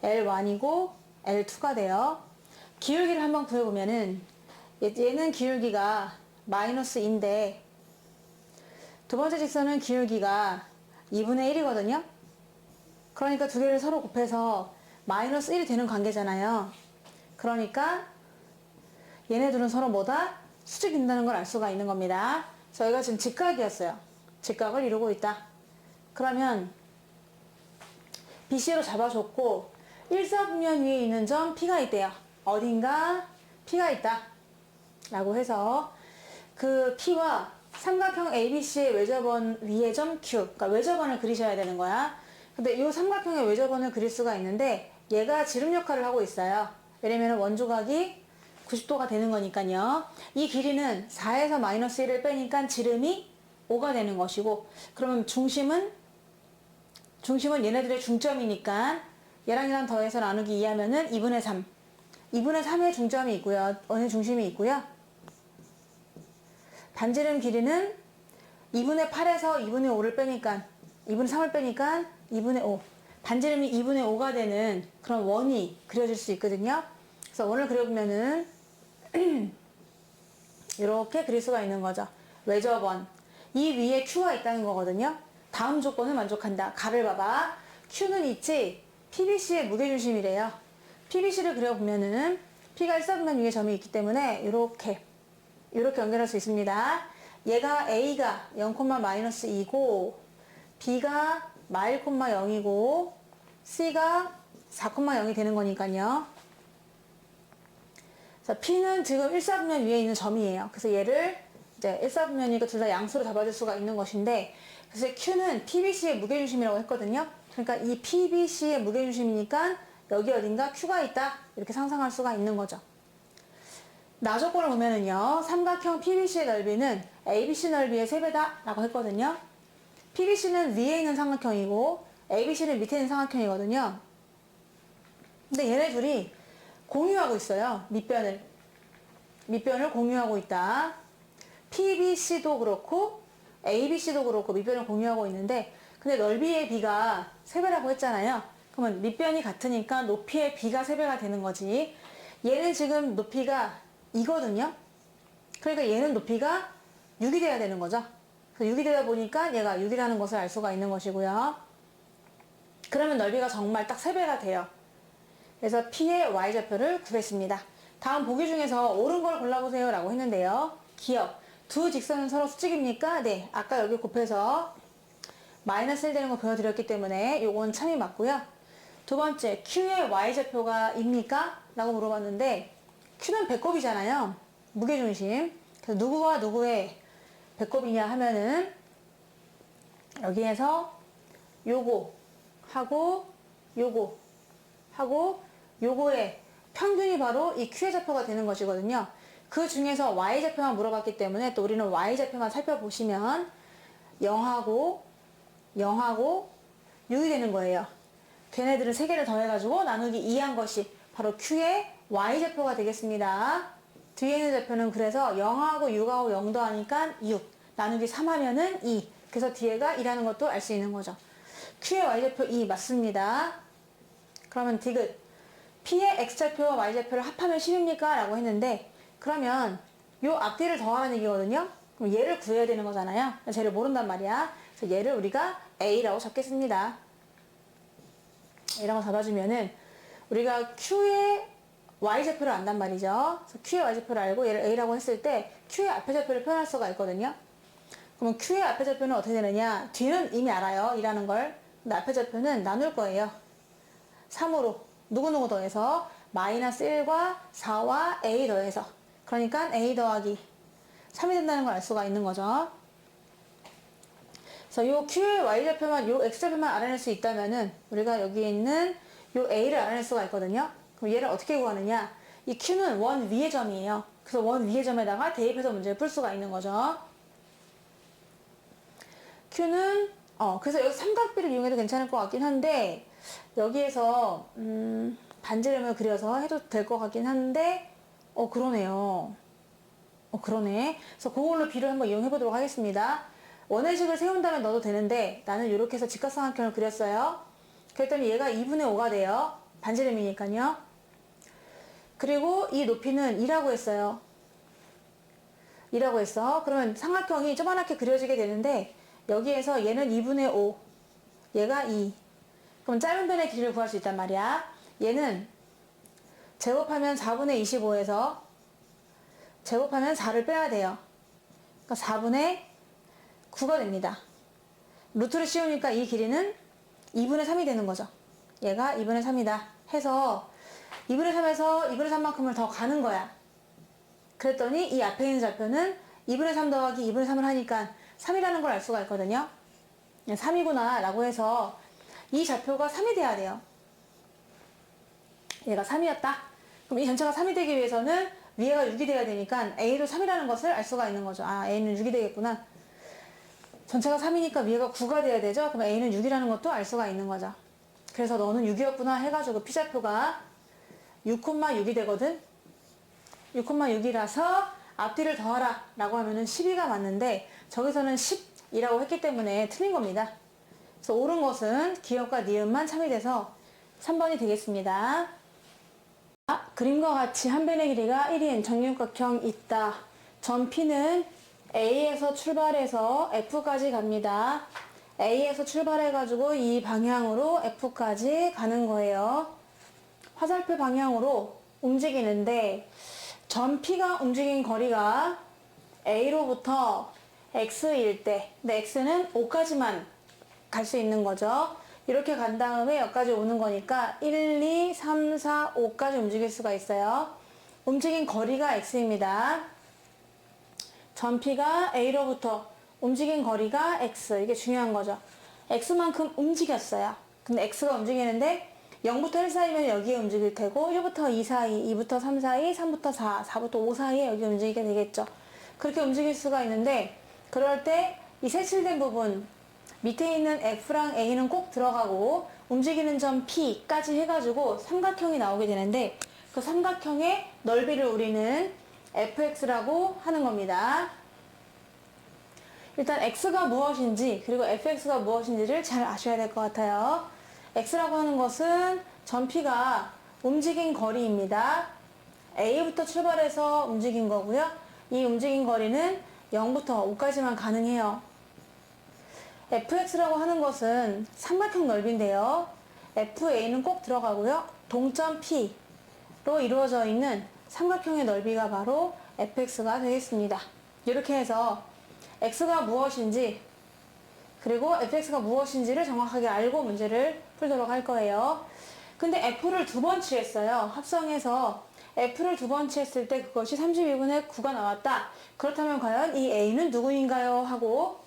L1이고 L2가 돼요. 기울기를 한번 구해보면은 얘는 기울기가 마이너스 2인데 두 번째 직선은 기울기가 2분의 1이거든요. 그러니까 두 개를 서로 곱해서 마이너스 1이 되는 관계잖아요. 그러니까 얘네들은 서로 뭐다? 수직인다는 걸 알 수가 있는 겁니다. 저희가 지금 직각이었어요. 직각을 이루고 있다. 그러면 BC로 잡아줬고 1사분면 위에 있는 점 P가 있대요. 어딘가 P가 있다 라고 해서 그 P와 삼각형 ABC의 외접원 위의 점 Q, 그러니까 외접원을 그리셔야 되는 거야. 근데 이 삼각형의 외접원을 그릴 수가 있는데 얘가 지름 역할을 하고 있어요. 왜냐면 원조각이 90도가 되는 거니까요. 이 길이는 4에서 마이너스 1을 빼니까 지름이 5가 되는 것이고, 그러면 중심은 얘네들의 중점이니까 얘랑 더해서 나누기 2 하면은 2분의 3. 2분의 3의 중점이 있고요. 어느 중심이 있고요. 반지름 길이는 2분의 8에서 2분의 5를 빼니까 2분의 3을 빼니까 2분의 5. 반지름이 2분의 5가 되는 그런 원이 그려질 수 있거든요. 그래서 원을 그려보면은 이렇게 그릴 수가 있는 거죠. 외접원. 이 위에 Q가 있다는 거거든요. 다음 조건을 만족한다. 가를 봐봐. Q는 있지. PBC의 무게중심이래요. PBC를 그려보면은 P가 1사분면 위에 점이 있기 때문에 이렇게 연결할 수 있습니다. 얘가 A가 0, 마이너스 2고 B가 마일, 0이고 C가 4, 0이 되는 거니까요. 자, P는 지금 1사분면 위에 있는 점이에요. 그래서 얘를 이제 1사분면이니까 둘 다 양수로 잡아줄 수가 있는 것인데, 그래서 Q는 PBC의 무게중심이라고 했거든요. 그러니까 이 PBC의 무게중심이니까 여기 어딘가 Q가 있다 이렇게 상상할 수가 있는 거죠. 나조건을 보면은요, 삼각형 PBC의 넓이는 ABC 넓이의 3배다 라고 했거든요. PBC는 위에 있는 삼각형이고 ABC는 밑에 있는 삼각형이거든요. 근데 얘네 둘이 공유하고 있어요. 밑변을 공유하고 있다. PBC도 그렇고 ABC도 그렇고 밑변을 공유하고 있는데, 근데 넓이의 B가 3배라고 했잖아요. 그러면 밑변이 같으니까 높이의 B가 3배가 되는 거지. 얘는 지금 높이가 2거든요. 그러니까 얘는 높이가 6이 돼야 되는 거죠. 그래서 6이 되다 보니까 얘가 6이라는 것을 알 수가 있는 것이고요. 그러면 넓이가 정말 딱 3배가 돼요. 그래서 P의 Y좌표를 구했습니다. 다음 보기 중에서 옳은 걸 골라보세요 라고 했는데요. 기억. 두 직선은 서로 수직입니까? 네. 아까 여기 곱해서 마이너스 1 되는 거 보여드렸기 때문에 요건 참이 맞고요. 두 번째, Q의 Y좌표가 입니까? 라고 물어봤는데, Q는 배꼽이잖아요. 무게중심. 그래서 누구와 누구의 배꼽이냐 하면은, 여기에서 요거 하고 요거 하고 요거의 평균이 바로 이 Q의 좌표가 되는 것이거든요. 그 중에서 Y좌표만 물어봤기 때문에 또 우리는 Y좌표만 살펴보시면 0하고 0하고 6이 되는 거예요. 걔네들은 3개를 더해가지고 나누기 2한 것이 바로 Q의 Y좌표가 되겠습니다. 뒤에 있는 좌표는 그래서 0하고 6하고 0 더하니까 6 나누기 3 하면은 2. 그래서 뒤에가 2라는 것도 알 수 있는 거죠. Q의 Y좌표 2 맞습니다. 그러면 디귿. P의 X좌표와 Y좌표를 합하면 10입니까? 라고 했는데, 그러면 요 앞뒤를 더하라는 얘기거든요. 그럼 얘를 구해야 되는 거잖아요. 쟤를 모른단 말이야. 그래서 얘를 우리가 A라고 잡겠습니다. A라고 잡아주면은 우리가 Q의 Y좌표를 안단 말이죠. 그래서 Q의 Y좌표를 알고 얘를 A라고 했을 때 Q의 앞에 좌표를 표현할 수가 있거든요. 그러면 Q의 앞에 좌표는 어떻게 되느냐? 뒤는 이미 알아요. 이라는 걸. 근데 앞에 좌표는 나눌 거예요. 3으로 누구누구 더해서 마이너스 1과 4와 A 더해서, 그러니까 A 더하기 3이 된다는 걸 알 수가 있는 거죠. 그래서 요 Q의 Y좌표만, 요 X좌표만 알아낼 수 있다면은 우리가 여기에 있는 요 A를 알아낼 수가 있거든요. 그럼 얘를 어떻게 구하느냐? 이 Q는 원 위의 점이에요. 그래서 원 위의 점에다가 대입해서 문제를 풀 수가 있는 거죠. Q는 그래서 여기 삼각비를 이용해도 괜찮을 것 같긴 한데, 여기에서 반지름을 그려서 해도 될 것 같긴 한데, 그러네요. 그러네. 그래서 그걸로 비를 한번 이용해 보도록 하겠습니다. 원회식을 세운다면 넣어도 되는데, 나는 이렇게 해서 직각삼각형을 그렸어요. 그랬더니 얘가 2분의 5가 돼요. 반지름이니까요. 그리고 이 높이는 2라고 했어요. 2라고 했어. 그러면 삼각형이 조그맣게 그려지게 되는데, 여기에서 얘는 2분의 5, 얘가 2. 그럼 짧은 변의 길이를 구할 수 있단 말이야. 얘는 제곱하면 4분의 25에서 제곱하면 4를 빼야 돼요. 그러니까 4분의 9가 됩니다. 루트를 씌우니까 이 길이는 2분의 3이 되는 거죠. 얘가 2분의 3이다 해서 2분의 3에서 2분의 3만큼을 더 가는 거야. 그랬더니 이 앞에 있는 좌표는 2분의 3 더하기 2분의 3을 하니까 3이라는 걸 알 수가 있거든요. 3이구나 라고 해서 이 좌표가 3이 돼야 돼요. 얘가 3이었다. 그럼 이 전체가 3이 되기 위해서는 위에가 6이 돼야 되니까 A도 3이라는 것을 알 수가 있는 거죠. 아, A는 6이 되겠구나. 전체가 3이니까 위에가 9가 돼야 되죠. 그럼 A는 6이라는 것도 알 수가 있는 거죠. 그래서 너는 6이었구나 해가지고 P좌표가 6,6이 되거든. 6,6이라서 앞뒤를 더하라 라고 하면은 12가 맞는데, 저기서는 10이라고 했기 때문에 틀린 겁니다. 그래서 옳은 것은 기억과 니은만 참이 돼서 3번이 되겠습니다. 그림과 같이 한 변의 길이가 1인 정육각형 있다. 점 P는 A에서 출발해서 F까지 갑니다. A에서 출발해가지고 이 방향으로 F까지 가는 거예요. 화살표 방향으로 움직이는데, 점 P가 움직인 거리가 A로부터 X일 때, 근데 X는 5까지만 갈 수 있는 거죠. 이렇게 간 다음에 여기까지 오는 거니까 1, 2, 3, 4, 5까지 움직일 수가 있어요. 움직인 거리가 X입니다. 점 P가 A로부터 움직인 거리가 X. 이게 중요한 거죠. X만큼 움직였어요. 근데 X가 움직이는데 0부터 1 사이면 여기에 움직일 테고 1부터 2 사이, 2부터 3 사이, 3부터 4, 4부터 5 사이에 여기 움직이게 되겠죠. 그렇게 움직일 수가 있는데 그럴 때 이 색칠된 부분 밑에 있는 F랑 A는 꼭 들어가고 움직이는 점 P까지 해가지고 삼각형이 나오게 되는데 그 삼각형의 넓이를 우리는 fx라고 하는 겁니다. 일단 x가 무엇인지 그리고 fx가 무엇인지를 잘 아셔야 될 것 같아요. x라고 하는 것은 점 P가 움직인 거리입니다. A부터 출발해서 움직인 거고요. 이 움직인 거리는 0부터 5까지만 가능해요. fx라고 하는 것은 삼각형 넓이인데요. FA는 꼭 들어가고요. 동점 P로 이루어져 있는 삼각형의 넓이가 바로 fx가 되겠습니다. 이렇게 해서 x가 무엇인지 그리고 fx가 무엇인지를 정확하게 알고 문제를 풀도록 할 거예요. 근데 f를 두 번 취했어요. 합성해서 f를 두 번 취했을 때 그것이 32분의 9가 나왔다. 그렇다면 과연 이 a는 누구인가요? 하고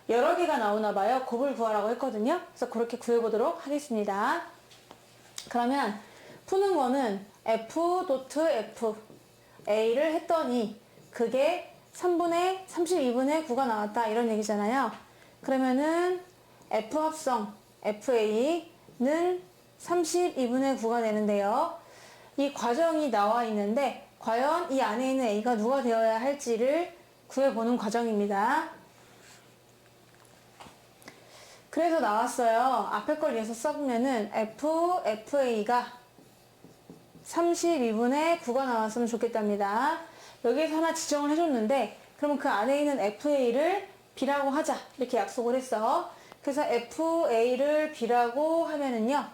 여러 개가 나오나 봐요. 곱을 구하라고 했거든요. 그래서 그렇게 구해보도록 하겠습니다. 그러면 푸는 거는 f.f a를 했더니 그게 32분의 9가 나왔다 이런 얘기잖아요. 그러면은 f 합성 fa는 32분의 9가 되는데요. 이 과정이 나와 있는데 과연 이 안에 있는 a가 누가 되어야 할지를 구해보는 과정입니다. 그래서 나왔어요. 앞에 걸 위해서 써보면은 FA가 32분의 9가 나왔으면 좋겠답니다. 여기에서 하나 지정을 해줬는데 그러면 그 안에 있는 FA를 B라고 하자 이렇게 약속을 했어. 그래서 FA를 B라고 하면은요.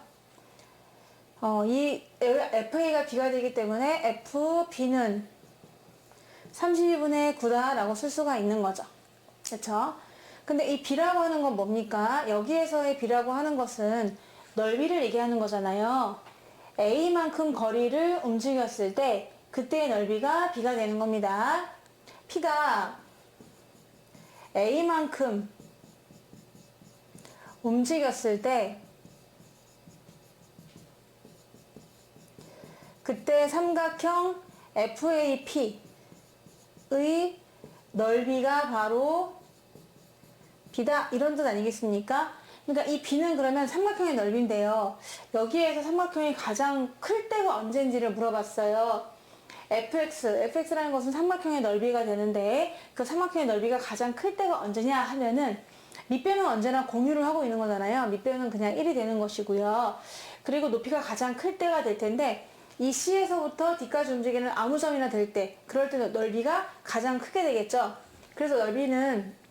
이 FA가 B가 되기 때문에 FB는 32분의 9다 라고 쓸 수가 있는 거죠. 그렇죠? 근데 이 B라고 하는 건 뭡니까? 여기에서의 B라고 하는 것은 넓이를 얘기하는 거잖아요. A만큼 거리를 움직였을 때 그때의 넓이가 B가 되는 겁니다. P가 A만큼 움직였을 때 그때 삼각형 FAP의 넓이가 바로 B다 이런 뜻 아니겠습니까? 그러니까 이 B는 그러면 삼각형의 넓이인데요. 여기에서 삼각형이 가장 클 때가 언제인지를 물어봤어요. fx라는 것은 삼각형의 넓이가 되는데 그 삼각형의 넓이가 가장 클 때가 언제냐 하면은 밑변은 언제나 공유를 하고 있는 거잖아요. 밑변은 그냥 1이 되는 것이고요. 그리고 높이가 가장 클 때가 될 텐데 이 C에서부터 D까지 움직이는 아무 점이나 될 때 그럴 때 넓이가 가장 크게 되겠죠. 그래서 넓이는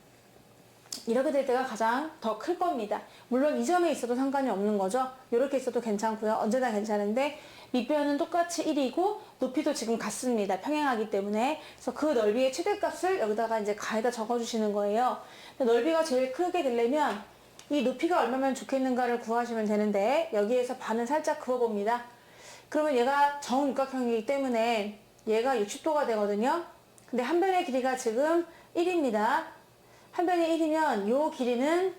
이렇게 될 때가 가장 더 클 겁니다. 물론 이 점에 있어도 상관이 없는 거죠. 이렇게 있어도 괜찮고요. 언제나 괜찮은데 밑변은 똑같이 1이고 높이도 지금 같습니다. 평행하기 때문에. 그래서 그 넓이의 최대값을 여기다가 이제 가에다 적어주시는 거예요. 넓이가 제일 크게 되려면 이 높이가 얼마면 좋겠는가를 구하시면 되는데 여기에서 반은 살짝 그어봅니다. 그러면 얘가 정육각형이기 때문에 얘가 60도가 되거든요. 근데 한 변의 길이가 지금 1입니다. 한 변이 1이면 요 길이는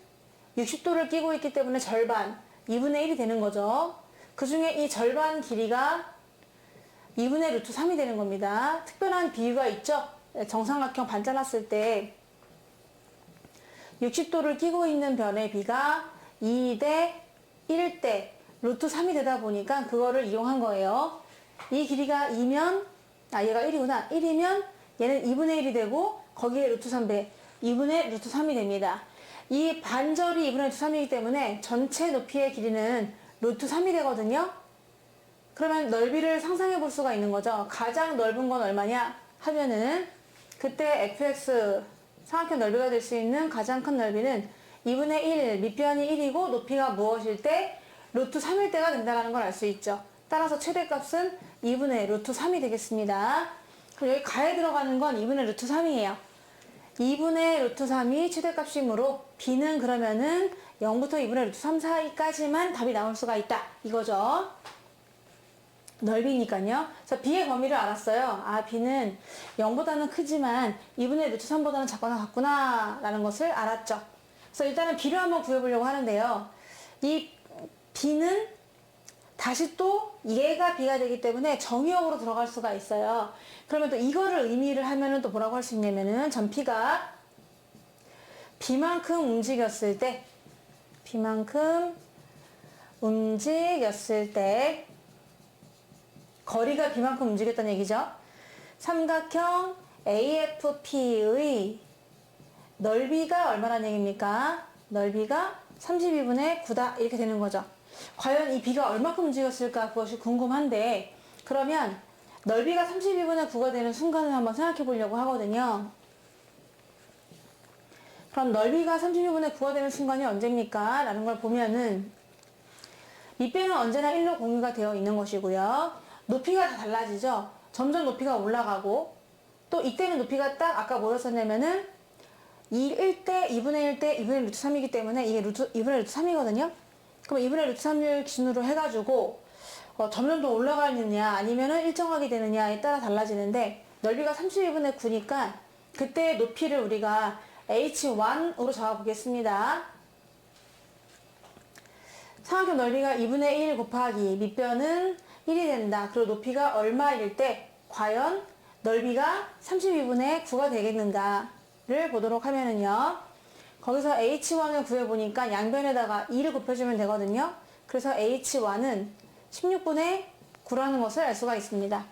60도를 끼고 있기 때문에 절반 2분의 1이 되는 거죠. 그 중에 이 절반 길이가 2분의 루트 3이 되는 겁니다. 특별한 비유가 있죠. 정삼각형 반 잘랐을 때 60도를 끼고 있는 변의 비가 2대 1대 루트 3이 되다 보니까 그거를 이용한 거예요. 이 길이가 2면 얘가 1이구나. 1이면 얘는 2분의 1이 되고 거기에 루트 3배 2분의 루트 3이 됩니다. 이 반절이 2분의 루트 3이기 때문에 전체 높이의 길이는 루트 3이 되거든요. 그러면 넓이를 상상해 볼 수가 있는 거죠. 가장 넓은 건 얼마냐 하면은 그때 fx 삼각형 넓이가 될 수 있는 가장 큰 넓이는 2분의 1 밑변이 1이고 높이가 무엇일 때 루트 3일 때가 된다는 걸 알 수 있죠. 따라서 최대값은 2분의 루트 3이 되겠습니다. 그럼 여기 가에 들어가는 건 2분의 루트 3이에요. 2분의 루트 3이 최대값이므로 B는 그러면은 0부터 2분의 루트 3 사이까지만 답이 나올 수가 있다. 이거죠. 넓이니까요. 그래서 B의 범위를 알았어요. B는 0보다는 크지만 2분의 루트 3보다는 작거나 같구나 라는 것을 알았죠. 그래서 일단은 B를 한번 구해보려고 하는데요. 이 B는 다시 또 얘가 B가 되기 때문에 정의역으로 들어갈 수가 있어요. 그러면 또 이거를 의미를 하면은 또 뭐라고 할 수 있냐면은 전 P가 B만큼 움직였을 때 거리가 B만큼 움직였다는 얘기죠. 삼각형 AFP의 넓이가 얼마라는 얘기입니까? 넓이가 32분의 9다 이렇게 되는 거죠. 과연 이 B가 얼마큼 움직였을까 그것이 궁금한데, 그러면 넓이가 32분의 9가 되는 순간을 한번 생각해 보려고 하거든요. 그럼 넓이가 32분의 9가 되는 순간이 언제입니까? 라는 걸 보면은 밑변은 언제나 1로 공유가 되어 있는 것이고요. 높이가 다 달라지죠. 점점 높이가 올라가고, 또 이때는 높이가 딱 아까 뭐였었냐면은 1대 2분의 1대 2분의 루트 3이기 때문에 이게 2분의 루트 3이거든요. 그럼 2분의 루트 3을 기준으로 해가지고 점점 더 올라가느냐 아니면은 일정하게 되느냐에 따라 달라지는데, 넓이가 32분의 9니까 그때 높이를 우리가 H1으로 잡아보겠습니다. 삼각형 넓이가 2분의 1 곱하기 밑변은 1이 된다. 그리고 높이가 얼마일 때 과연 넓이가 32분의 9가 되겠는가를 보도록 하면은요. 거기서 H1을 구해보니까 양변에다가 2를 곱해주면 되거든요. 그래서 H1은 16분의 9라는 것을 알 수가 있습니다.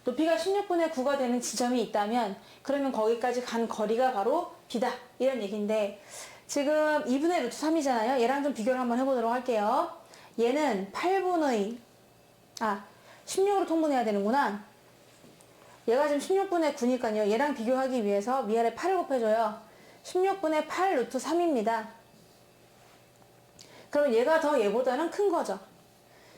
높이가 16분의 9가 되는 지점이 있다면 그러면 거기까지 간 거리가 바로 B다 이런 얘기인데, 지금 2분의 루트 3이잖아요. 얘랑 좀 비교를 한번 해보도록 할게요. 얘는 16으로 통분해야 되는구나. 얘가 지금 16분의 9니까요. 얘랑 비교하기 위해서 위아래 8을 곱해줘요. 16분의 8 루트 3입니다. 그럼 얘가 더 얘보다는 큰 거죠.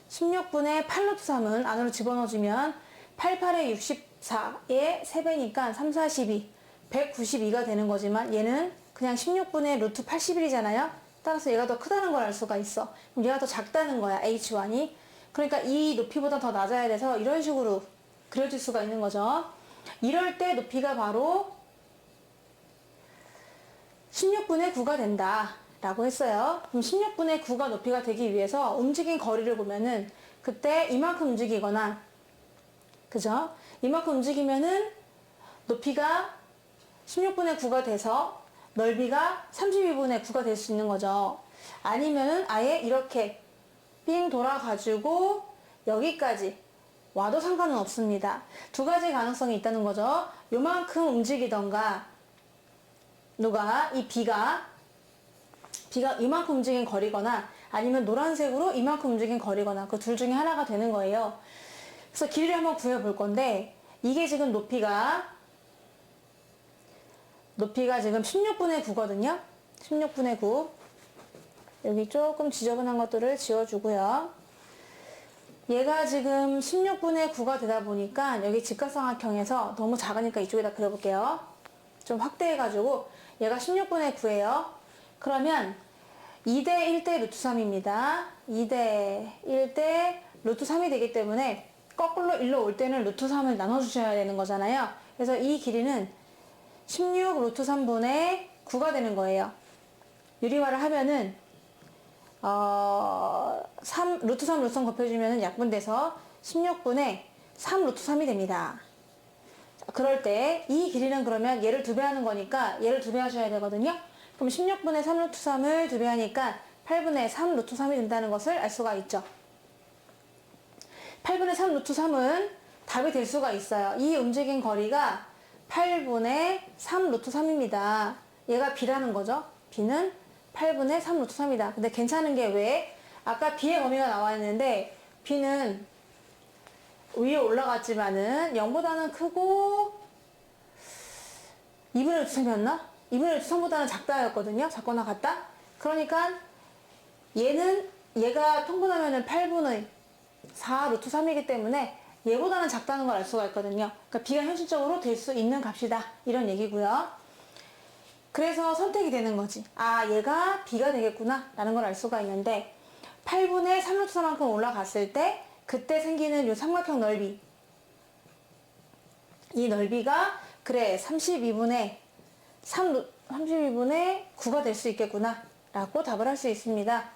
16분의 8 루트 3은 안으로 집어넣어주면 88에 64의 3배니까 3, 4, 12, 192가 되는 거지만 얘는 그냥 16분의 루트 81이잖아요. 따라서 얘가 더 크다는 걸 알 수가 있어. 그럼 얘가 더 작다는 거야, H1이. 그러니까 이 높이보다 더 낮아야 돼서 이런 식으로 그려질 수가 있는 거죠. 이럴 때 높이가 바로 16분의 9가 된다 라고 했어요. 그럼 16분의 9가 높이가 되기 위해서 움직인 거리를 보면은 그때 이만큼 움직이거나, 그죠? 이만큼 움직이면은 높이가 16분의 9가 돼서 넓이가 32분의 9가 될 수 있는 거죠. 아니면은 아예 이렇게 삥 돌아가지고 여기까지 와도 상관은 없습니다. 두 가지 가능성이 있다는 거죠. 요만큼 움직이던가, 이 B가 이만큼 움직인 거리거나 아니면 노란색으로 이만큼 움직인 거리거나 그 둘 중에 하나가 되는 거예요. 그래서 길이를 한번 구해볼 건데, 이게 지금 높이가 지금 16분의 9거든요. 16분의 9. 여기 조금 지저분한 것들을 지워주고요. 얘가 지금 16분의 9가 되다 보니까 여기 직각삼각형에서 너무 작으니까 이쪽에다 그려볼게요. 좀 확대해가지고 얘가 16분의 9예요. 그러면 2대 1대 루트 3입니다. 2대 1대 루트 3이 되기 때문에 거꾸로 1로 올 때는 루트 3을 나눠주셔야 되는 거잖아요. 그래서 이 길이는 16 루트 3분의 9가 되는 거예요. 유리화를 하면은 루트 3 곱해주면 약분돼서 16분의 3 루트 3이 됩니다. 그럴 때 이 길이는 그러면 얘를 2배 하는 거니까 얘를 2배 하셔야 되거든요. 그럼 16분의 3 루트 3을 2배 하니까 8분의 3 루트 3이 된다는 것을 알 수가 있죠. 8분의 3 루트 3은 답이 될 수가 있어요. 이 움직인 거리가 8분의 3 루트 3입니다. 얘가 B라는 거죠. B는 8분의 3 루트 3이다. 근데 괜찮은 게 왜? 아까 B의 범위가 나와 있는데 B는 위에 올라갔지만은 0보다는 크고 2분의 루트 3이었나? 2분의 루트 3보다는 작다였거든요. 작거나 같다? 그러니까 얘가 통분하면은 8분의 4 루트 3이기 때문에 얘보다는 작다는 걸 알 수가 있거든요. 그러니까 B가 현실적으로 될 수 있는 값이다. 이런 얘기고요. 그래서 선택이 되는 거지. 얘가 B가 되겠구나. 라는 걸 알 수가 있는데 8분의 3 루트 3만큼 올라갔을 때 그때 생기는 이 삼각형 넓이. 이 넓이가 32분의 9가 될 수 있겠구나. 라고 답을 할 수 있습니다.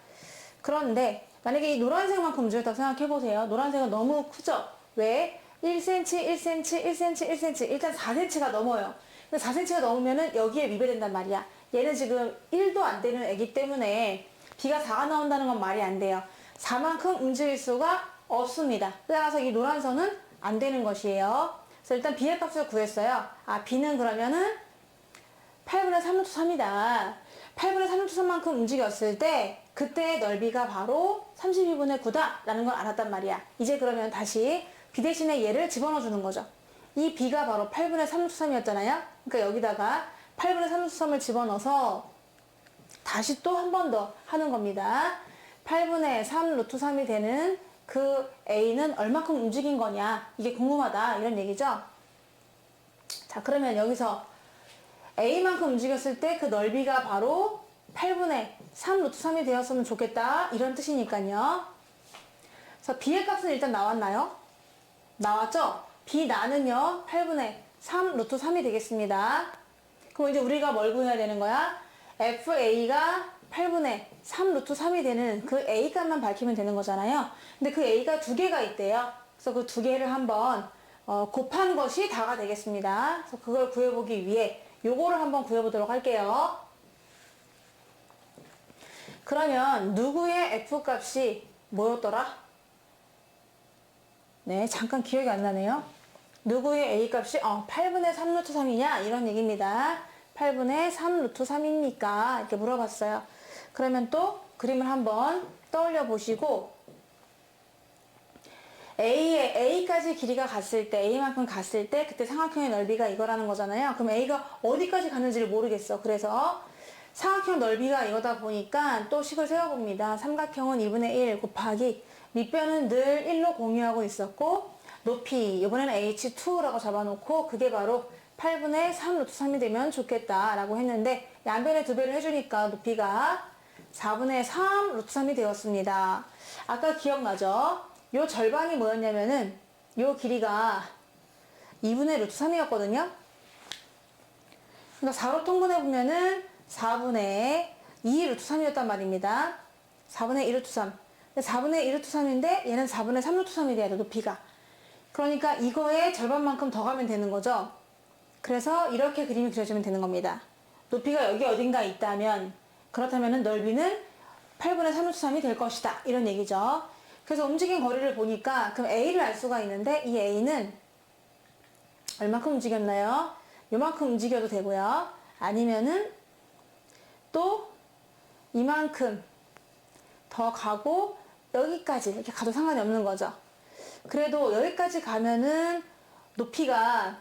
그런데 만약에 이 노란색만큼 움직였다고 생각해보세요. 노란색은 너무 크죠? 왜? 1cm, 1cm, 1cm, 1cm. 일단 4cm가 넘어요. 근데 4cm가 넘으면은 여기에 위배된단 말이야. 얘는 지금 1도 안 되는 애기 때문에 B가 4가 나온다는 건 말이 안 돼요. 4만큼 움직일 수가 없습니다. 따라서 이 노란 선은 안 되는 것이에요. 그래서 일단 B의 값을 구했어요. 아, B는 그러면은 8분의 3루트 3이다. 8분의 3루트 3만큼 움직였을 때 그때의 넓이가 바로 32분의 9다 라는 걸 알았단 말이야. 이제 그러면 다시 B 대신에 얘를 집어넣어 주는 거죠. 이 B가 바로 8분의 3루트 3이었잖아요. 그러니까 여기다가 8분의 3루트 3을 집어넣어서 다시 또 한 번 더 하는 겁니다. 8분의 3 루트 3이 되는 그 A는 얼마큼 움직인 거냐, 이게 궁금하다, 이런 얘기죠. 자, 그러면 여기서 A만큼 움직였을 때 그 넓이가 바로 8분의 3 루트 3이 되었으면 좋겠다, 이런 뜻이니까요. 그래서 B의 값은 일단 나왔나요? 나왔죠? B 나는요 8분의 3 루트 3이 되겠습니다. 그럼 이제 우리가 뭘 구해야 되는 거야? FA가 8분의 3 루트 3이 되는 그 A 값만 밝히면 되는 거잖아요. 근데 그 A가 두 개가 있대요. 그래서 그 두 개를 한번 곱한 것이 다가 되겠습니다. 그래서 그걸 구해보기 위해 요거를 한번 구해보도록 할게요. 그러면 누구의 F 값이 뭐였더라? 네, 잠깐 기억이 안 나네요. 누구의 A 값이 8분의 3 루트 3이냐? 이런 얘기입니다. 8분의 3 루트 3입니까? 이렇게 물어봤어요. 그러면 또 그림을 한번 떠올려 보시고 A까지 길이가 갔을 때, A만큼 갔을 때 그때 삼각형의 넓이가 이거라는 거잖아요. 그럼 A가 어디까지 갔는지를 모르겠어. 그래서 삼각형 넓이가 이거다 보니까 또 식을 세워봅니다. 삼각형은 2분의 1 곱하기 밑변은 늘 1로 공유하고 있었고 높이 이번에는 H2라고 잡아놓고 그게 바로 8분의 3 루트 3이 되면 좋겠다 라고 했는데 양변에 2배를 해주니까 높이가 4분의 3 루트 3이 되었습니다. 아까 기억나죠? 요 절반이 뭐였냐면은 요 길이가 2분의 루트 3이었거든요. 그러니까 4로 통분해보면은 4분의 2 루트 3이었단 말입니다. 4분의 2 루트 3. 4분의 2 루트 3인데 얘는 4분의 3 루트 3이 돼야 돼, 높이가. 그러니까 이거의 절반만큼 더 가면 되는 거죠. 그래서 이렇게 그림이 그려지면 되는 겁니다. 높이가 여기 어딘가 있다면 그렇다면 넓이는 8분의 3 루트 3이 될 것이다, 이런 얘기죠. 그래서 움직인 거리를 보니까 그럼 A를 알 수가 있는데 이 A는 얼마큼 움직였나요? 요만큼 움직여도 되고요. 아니면은 또 이만큼 더 가고 여기까지 이렇게 가도 상관이 없는 거죠. 그래도 여기까지 가면은 높이가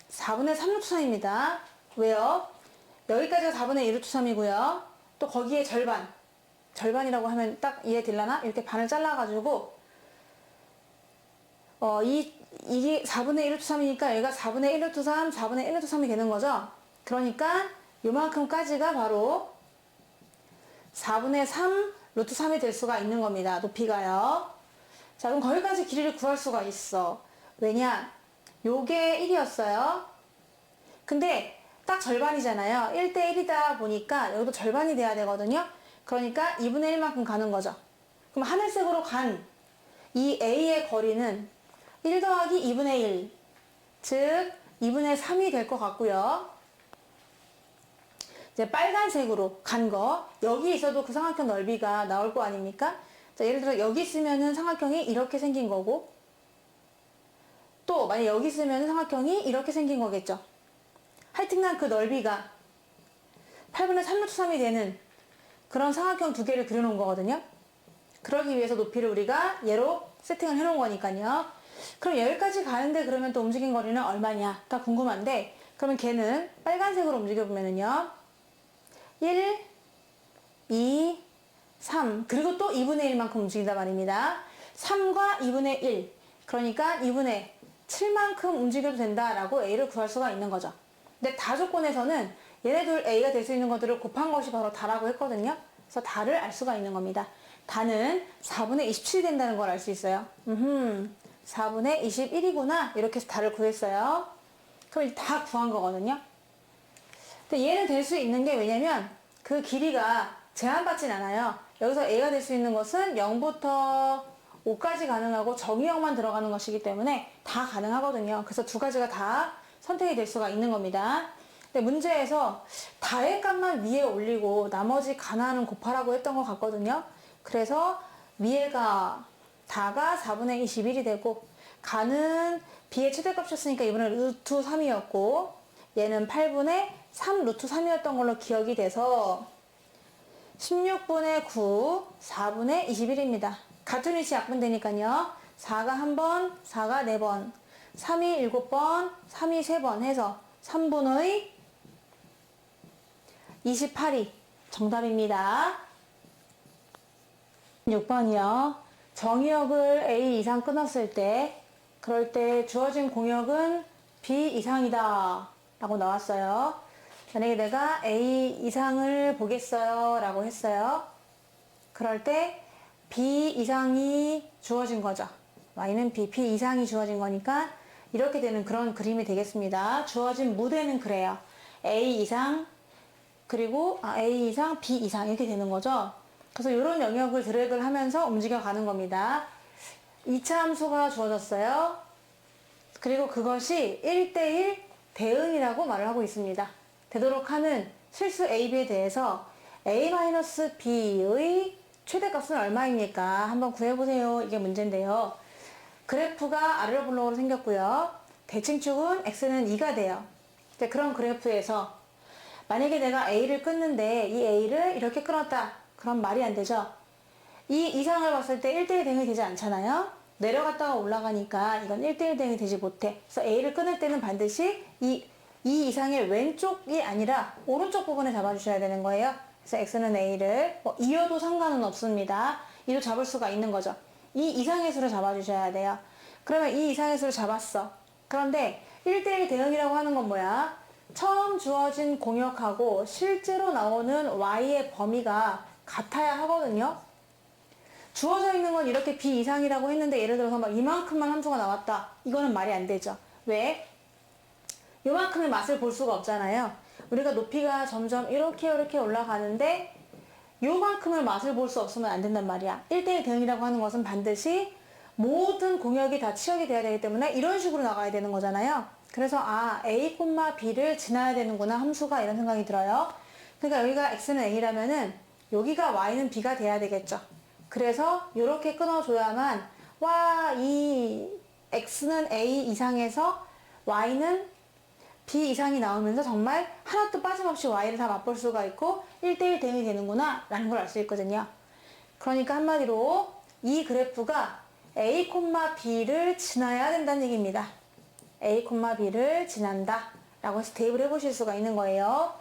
4분의 3 루트 3입니다. 왜요? 여기까지가 4분의 2 루트 3이고요. 또 거기에 절반이라고 하면 딱 이해되려나? 이렇게 반을 잘라가지고 이게 4분의 1 루트 3이니까 여기가 4분의 1 루트 3, 4분의 1 루트 3이 되는 거죠. 그러니까 요만큼까지가 바로 4분의 3 루트 3이 될 수가 있는 겁니다. 높이가요. 자, 그럼 거기까지 길이를 구할 수가 있어. 왜냐? 요게 1이었어요. 근데 딱 절반이잖아요. 1대 1이다 보니까 여기도 절반이 돼야 되거든요. 그러니까 2분의 1만큼 가는 거죠. 그럼 하늘색으로 간 이 A의 거리는 1 더하기 2분의 1, 즉 2분의 3이 될 것 같고요. 이제 빨간색으로 간 거, 여기 있어도 그 삼각형 넓이가 나올 거 아닙니까? 자, 예를 들어 여기 있으면은 삼각형이 이렇게 생긴 거고 또 만약 여기 있으면은 삼각형이 이렇게 생긴 거겠죠. 하여튼간 그 넓이가 8분의 3 루트 3이 되는 그런 삼각형 두 개를 그려놓은 거거든요. 그러기 위해서 높이를 우리가 얘로 세팅을 해놓은 거니까요. 그럼 여기까지 가는데 그러면 또 움직인 거리는 얼마냐가 궁금한데, 그러면 걔는 빨간색으로 움직여보면은요 1, 2, 3 그리고 또 2분의 1만큼 움직인단 말입니다. 3과 2분의 1 그러니까 2분의 7만큼 움직여도 된다라고 A를 구할 수가 있는 거죠. 근데 다 조건에서는 얘네들 A가 될 수 있는 것들을 곱한 것이 바로 다라고 했거든요. 그래서 다를 알 수가 있는 겁니다. 다는 4분의 27이 된다는 걸 알 수 있어요. 4분의 21이구나 이렇게 해서 다를 구했어요. 그럼 이제 다 구한 거거든요. 근데 얘는 될 수 있는 게 왜냐면 그 길이가 제한받진 않아요. 여기서 A가 될 수 있는 것은 0부터 5까지 가능하고 정의역만 들어가는 것이기 때문에 다 가능하거든요. 그래서 두 가지가 다 선택이 될 수가 있는 겁니다. 근데 문제에서 다의 값만 위에 올리고 나머지 가나는 곱하라고 했던 것 같거든요. 그래서 위에가 다가 4분의 21이 되고 가는 b의 최대값이었으니까 이번엔 루트 3이었고 얘는 8분의 3 루트 3이었던 걸로 기억이 돼서 16분의 9 4분의 21입니다. 같은 위치 약분되니까요. 4가 한 번, 4가 4번, 3이 7번, 3이 3번 해서 3분의 28이 정답입니다. 6번이요. 정의역을 A 이상 끊었을 때 그럴 때 주어진 공역은 B 이상이다 라고 나왔어요. 만약에 내가 A 이상을 보겠어요 라고 했어요. 그럴 때 B 이상이 주어진 거죠. Y는 B 이상이 주어진 거니까 이렇게 되는 그런 그림이 되겠습니다. 주어진 무대는 그래요. A 이상 그리고 A 이상 B 이상 이렇게 되는 거죠. 그래서 이런 영역을 드래그를 하면서 움직여 가는 겁니다. 2차 함수가 주어졌어요. 그리고 그것이 1대1 대응이라고 말을 하고 있습니다. 되도록 하는 실수 AB에 대해서 A-B의 최대값은 얼마입니까? 한번 구해보세요. 이게 문제인데요. 그래프가 아래로 블록으로 생겼고요. 대칭축은 X는 2가 돼요. 그런 그래프에서 만약에 내가 A를 끊는데 이 A를 이렇게 끊었다. 그럼 말이 안 되죠. 이 이상을 봤을 때 1대1 대응이 되지 않잖아요. 내려갔다가 올라가니까 이건 1대1 대응이 되지 못해. 그래서 A를 끊을 때는 반드시 이 이상의 왼쪽이 아니라 오른쪽 부분에 잡아주셔야 되는 거예요. 그래서 X는 A를 이어도 상관은 없습니다. 이도 잡을 수가 있는 거죠. 이 이상의 수를 잡아주셔야 돼요. 그러면 이 이상의 수를 잡았어. 그런데 1대1 대응이라고 하는 건 뭐야? 처음 주어진 공역하고 실제로 나오는 Y의 범위가 같아야 하거든요. 주어져 있는 건 이렇게 B 이상이라고 했는데 예를 들어서 막 이만큼만 함수가 나왔다. 이거는 말이 안 되죠. 왜? 요만큼의 맛을 볼 수가 없잖아요. 우리가 높이가 점점 이렇게 올라가는데 요만큼의 맛을 볼 수 없으면 안 된단 말이야. 1대1 대응이라고 하는 것은 반드시 모든 공역이 다 치역이 돼야 되기 때문에 이런 식으로 나가야 되는 거잖아요. 그래서 A, B를 지나야 되는구나 함수가 이런 생각이 들어요. 그러니까 여기가 X는 A라면은 여기가 Y는 B가 돼야 되겠죠. 그래서 이렇게 끊어줘야만 이 X는 A 이상에서 Y는 B 이상이 나오면서 정말 하나도 빠짐없이 Y를 다 맛볼 수가 있고 1대1 대응이 되는구나 라는 걸 알 수 있거든요. 그러니까 한마디로 이 그래프가 A, B를 지나야 된다는 얘기입니다. A, B를 지난다 라고 해서 대입을 해보실 수가 있는 거예요.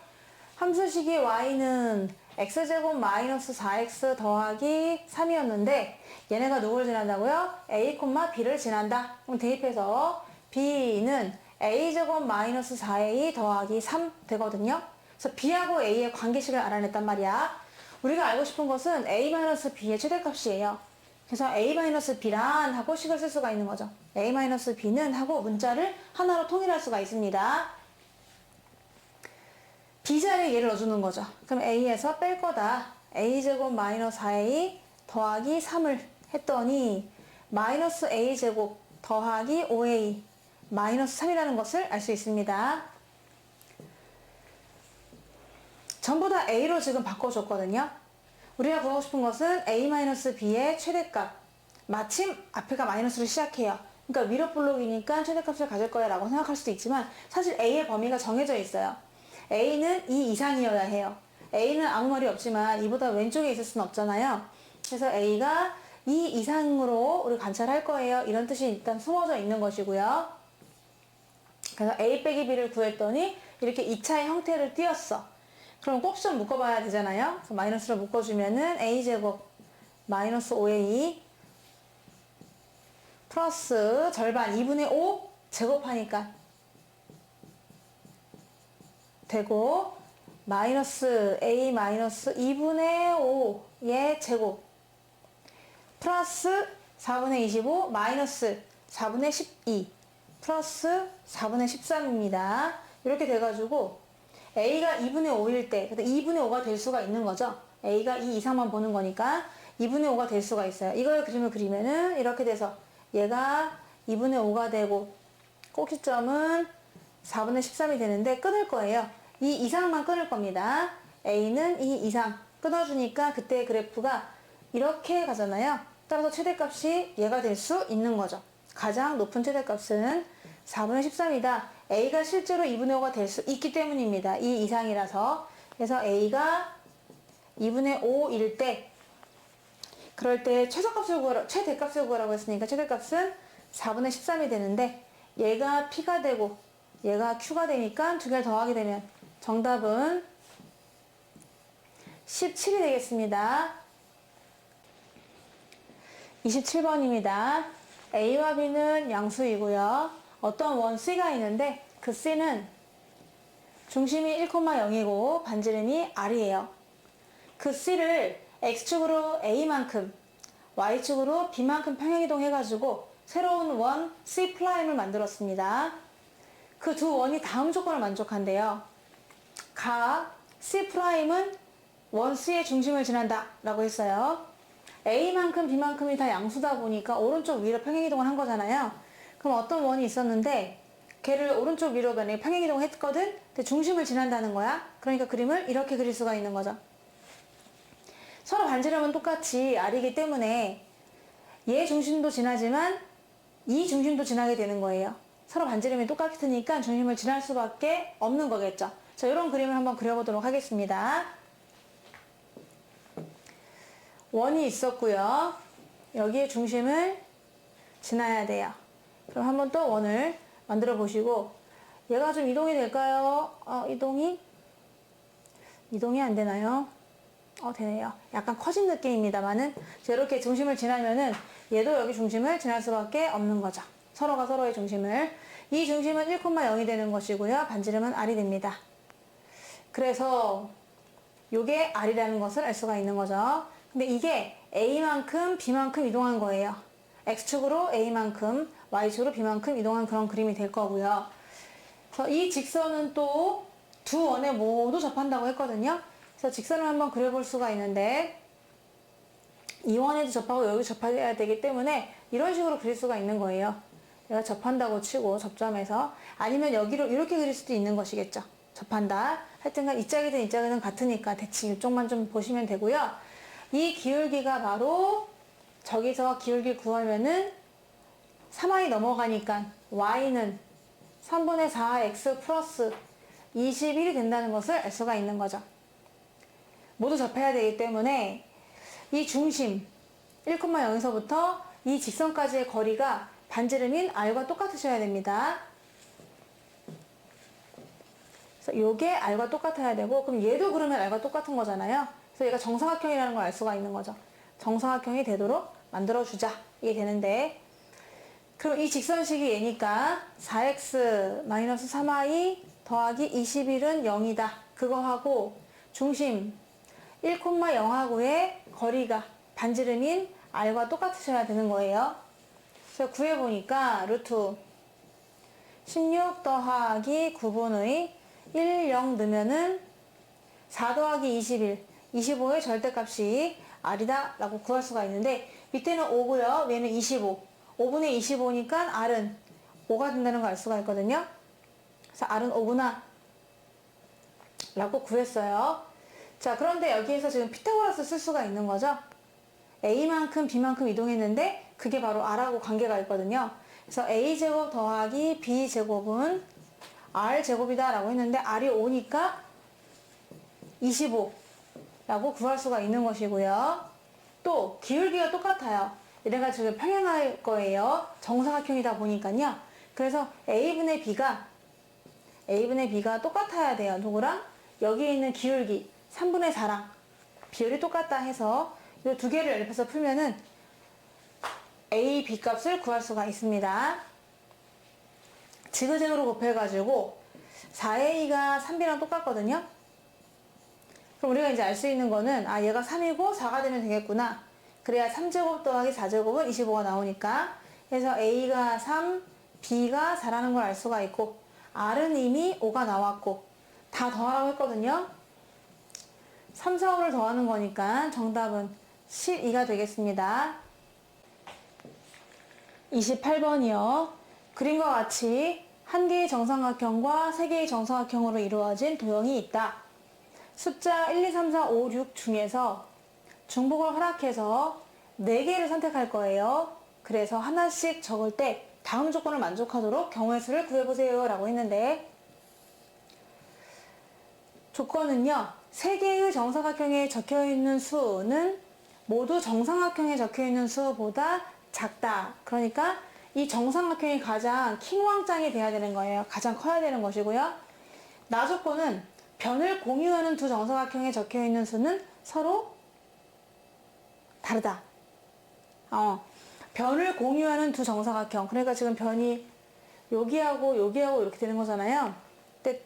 함수식이 Y는 X제곱 마이너스 4X 더하기 3이었는데 얘네가 누굴 지난다고요? A, B를 지난다. 그럼 대입해서 B는 A제곱 마이너스 4A 더하기 3 되거든요. 그래서 B하고 A의 관계식을 알아냈단 말이야. 우리가 알고 싶은 것은 A-B의 최대값이에요. 그래서 A-B란 하고 식을 쓸 수가 있는 거죠. A-B는 하고 문자를 하나로 통일할 수가 있습니다. B자리에 얘를 넣어주는 거죠. 그럼 A에서 뺄 거다. A제곱 마이너스 4A 더하기 3을 했더니 마이너스 A제곱 더하기 5A 마이너스 3이라는 것을 알 수 있습니다. 전부 다 A로 지금 바꿔줬거든요. 우리가 구하고 싶은 것은 A-B의 최대값. 마침 앞에가 마이너스로 시작해요. 그러니까 위로 블록이니까 최대값을 가질 거야 라고 생각할 수도 있지만 사실 A의 범위가 정해져 있어요. A는 2 이상이어야 해요. A는 아무 말이 없지만 이보다 왼쪽에 있을 수는 없잖아요. 그래서 A가 2 이상으로 우리 관찰할 거예요. 이런 뜻이 일단 숨어져 있는 것이고요. 그래서 A 빼기 B를 구했더니 이렇게 2차의 형태를 띄었어. 그럼 꼭 좀 묶어봐야 되잖아요. 그래서 마이너스로 묶어주면은 A제곱 마이너스 5A 플러스 절반 2분의 5 제곱하니까 되고 마이너스 A 마이너스 2분의 5의 제곱 플러스 4분의 25 마이너스 4분의 12 플러스 4분의 13입니다. 이렇게 돼가지고 A가 2분의 5일 때 2분의 5가 될 수가 있는 거죠. A가 2 이상만 보는 거니까 2분의 5가 될 수가 있어요. 이걸 그림을 그리면은 이렇게 돼서 얘가 2분의 5가 되고 꼭지점은 4분의 13이 되는데 끊을 거예요. 2 이상만 끊을 겁니다. A는 2 이상 끊어주니까 그때 그래프가 이렇게 가잖아요. 따라서 최대값이 얘가 될 수 있는 거죠. 가장 높은 최대값은 4분의 13이다. A가 실제로 2분의 5가 될 수 있기 때문입니다. 2 이상이라서. 그래서 A가 2분의 5일 때, 그럴 때 최대값을 구하라고 했으니까 최대값은 4분의 13이 되는데, 얘가 P가 되고, 얘가 Q가 되니까 두 개를 더하게 되면 정답은 17이 되겠습니다. 27번입니다. A와 B는 양수이고요. 어떤 원 C가 있는데 그 C는 중심이 1,0이고 반지름이 R이에요. 그 C를 X축으로 A만큼, Y축으로 B만큼 평행이동 해가지고 새로운 원 C'을 만들었습니다. 그 두 원이 다음 조건을 만족한대요. 각 C'은 원 C의 중심을 지난다 라고 했어요. A만큼 B만큼이 다 양수다 보니까 오른쪽 위로 평행이동을 한 거잖아요. 그럼 어떤 원이 있었는데 걔를 오른쪽 위로 평행이동을 했거든? 근데 중심을 지난다는 거야. 그러니까 그림을 이렇게 그릴 수가 있는 거죠. 서로 반지름은 똑같이 R이기 때문에 얘 중심도 지나지만 이 중심도 지나게 되는 거예요. 서로 반지름이 똑같으니까 중심을 지날 수밖에 없는 거겠죠. 자, 이런 그림을 한번 그려보도록 하겠습니다. 원이 있었고요. 여기에 중심을 지나야 돼요. 그럼 한번 또 원을 만들어 보시고, 얘가 좀 이동이 될까요? 이동이 안 되나요? 되네요. 약간 커진 느낌입니다만은 이렇게 중심을 지나면은 얘도 여기 중심을 지날 수밖에 없는 거죠. 서로가 서로의 중심을. 이 중심은 1,0이 되는 것이고요. 반지름은 R이 됩니다. 그래서 요게 R이라는 것을 알 수가 있는 거죠. 근데 이게 A만큼 B만큼 이동한 거예요. X축으로 A만큼, Y축으로 B만큼 이동한 그런 그림이 될 거고요. 그래서 이 직선은 또 두 원에 모두 접한다고 했거든요. 그래서 직선을 한번 그려볼 수가 있는데 이 원에도 접하고 여기 접해야 되기 때문에 이런 식으로 그릴 수가 있는 거예요. 얘가 접한다고 치고 접점에서, 아니면 여기로 이렇게 그릴 수도 있는 것이겠죠. 접한다. 하여튼간 이 짝이든 이 짝이든 같으니까 대충 이쪽만 좀 보시면 되고요. 이 기울기가 바로 저기서 기울기 구하면은 3i 넘어가니까 y는 3분의 4x 플러스 21이 된다는 것을 알 수가 있는 거죠. 모두 접해야 되기 때문에 이 중심 1,0에서부터 이 직선까지의 거리가 반지름인 r과 똑같으셔야 됩니다. 그래서 요게 r과 똑같아야 되고, 그럼 얘도 그러면 r과 똑같은 거잖아요. 그래서 얘가 정사각형이라는 걸 알 수가 있는 거죠. 정사각형이 되도록 만들어주자. 이게 되는데, 그럼 이 직선식이 얘니까 4x-3i 더하기 21은 0이다. 그거하고 중심 1,0하고의 거리가 반지름인 r과 똑같으셔야 되는 거예요. 그래서 구해보니까 루트 16 더하기 9분의 1, 0 넣으면은 4 더하기 21, 25의 절대값이 r이다 라고 구할 수가 있는데, 밑에는 5고요. 얘는 25. 5분의 25니까 r은 5가 된다는 걸 알 수가 있거든요. 그래서 r은 5구나 라고 구했어요. 자, 그런데 여기에서 지금 피타고라스 쓸 수가 있는 거죠. A만큼 B만큼 이동했는데 그게 바로 R하고 관계가 있거든요. 그래서 A제곱 더하기 B제곱은 R제곱이다 라고 했는데 R이 5니까 25 라고 구할 수가 있는 것이고요. 또 기울기가 똑같아요. 얘네가 지금 평행할 거예요. 정사각형이다 보니까요. 그래서 A분의 B가 똑같아야 돼요. 누구랑? 여기에 있는 기울기 3분의 4랑 비율이 똑같다 해서 이 두 개를 연립해서 풀면은 A, B 값을 구할 수가 있습니다. 지그재그로 곱해가지고 4A가 3B랑 똑같거든요. 그럼 우리가 이제 알 수 있는 거는 얘가 3이고 4가 되면 되겠구나. 그래야 3제곱 더하기 4제곱은 25가 나오니까. 그래서 A가 3, B가 4라는 걸 알 수가 있고, R은 이미 5가 나왔고 다 더하라고 했거든요. 3, 4, 5를 더하는 거니까 정답은 12가 되겠습니다. 28번이요. 그림과 같이 한 개의 정삼각형과 세 개의 정사각형으로 이루어진 도형이 있다. 숫자 1, 2, 3, 4, 5, 6 중에서 중복을 허락해서 4개를 선택할 거예요. 그래서 하나씩 적을 때 다음 조건을 만족하도록 경우의 수를 구해보세요 라고 했는데, 조건은요, 3개의 정사각형에 적혀있는 수는 모두 정삼각형에 적혀있는 수보다 작다. 그러니까 이 정삼각형이 가장 킹왕짱이 돼야 되는 거예요. 가장 커야 되는 것이고요. 나 조건은 변을 공유하는 두 정사각형에 적혀있는 수는 서로 다르다. 변을 공유하는 두 정사각형. 그러니까 지금 변이 여기하고 여기하고 이렇게 되는 거잖아요. 근데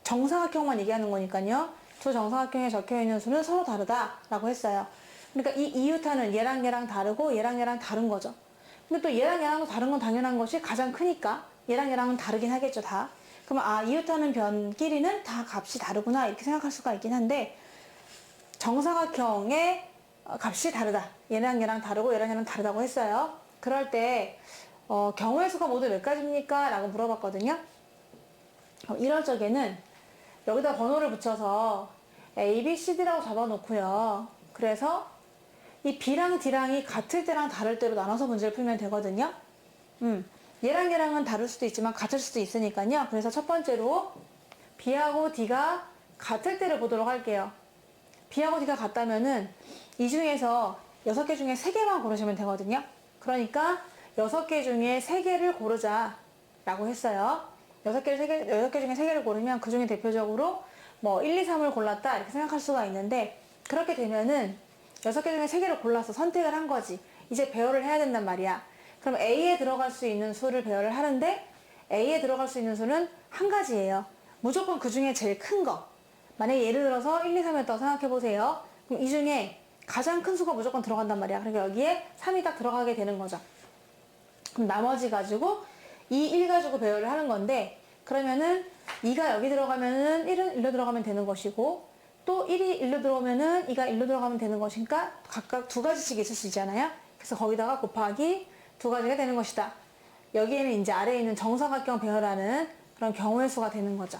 정사각형만 얘기하는 거니까요. 두 정사각형에 적혀있는 수는 서로 다르다라고 했어요. 그러니까 이 이유타는 얘랑 얘랑 다르고 얘랑 얘랑 다른 거죠. 근데 또 얘랑 얘랑 다른 건 당연한 것이 가장 크니까 얘랑 얘랑은 다르긴 하겠죠, 다. 그러면 이유타는 변끼리는 다 값이 다르구나 이렇게 생각할 수가 있긴 한데, 정사각형의 값이 다르다. 얘랑 얘랑 다르고 얘랑 얘랑 다르다고 했어요. 그럴 때 경우의 수가 모두 몇 가지입니까? 라고 물어봤거든요. 이럴 적에는 여기다 번호를 붙여서 A, B, C, D라고 잡아놓고요. 그래서 이 B랑 D랑이 같을 때랑 다를 때로 나눠서 문제를 풀면 되거든요. 얘랑 얘랑은 다를 수도 있지만 같을 수도 있으니까요. 그래서 첫 번째로 B하고 D가 같을 때를 보도록 할게요. B하고 D가 같다면은 이 중에서 6개 중에 3개만 고르시면 되거든요. 그러니까 6개 중에 3개를 고르자 라고 했어요. 6개 중에 3개를 고르면 그 중에 대표적으로 뭐 1, 2, 3을 골랐다 이렇게 생각할 수가 있는데, 그렇게 되면은 6개 중에 3개를 골라서 선택을 한 거지. 이제 배열을 해야 된단 말이야. 그럼 A에 들어갈 수 있는 수를 배열을 하는데, A에 들어갈 수 있는 수는 한 가지예요. 무조건 그 중에 제일 큰 거. 만약에 예를 들어서 1, 2, 3이었다고 생각해 보세요. 그럼 이 중에 가장 큰 수가 무조건 들어간단 말이야. 그러니까 여기에 3이 딱 들어가게 되는 거죠. 그럼 나머지 가지고 2, 1 가지고 배열을 하는 건데, 그러면은 2가 여기 들어가면은 1은 1로 들어가면 되는 것이고, 또 1이 1로 들어오면은 2가 1로 들어가면 되는 것이니까 각각 2가지씩 있을 수 있잖아요. 그래서 거기다가 곱하기 2가지가 되는 것이다. 여기에는 이제 아래에 있는 정사각형 배열하는 그런 경우의 수가 되는 거죠.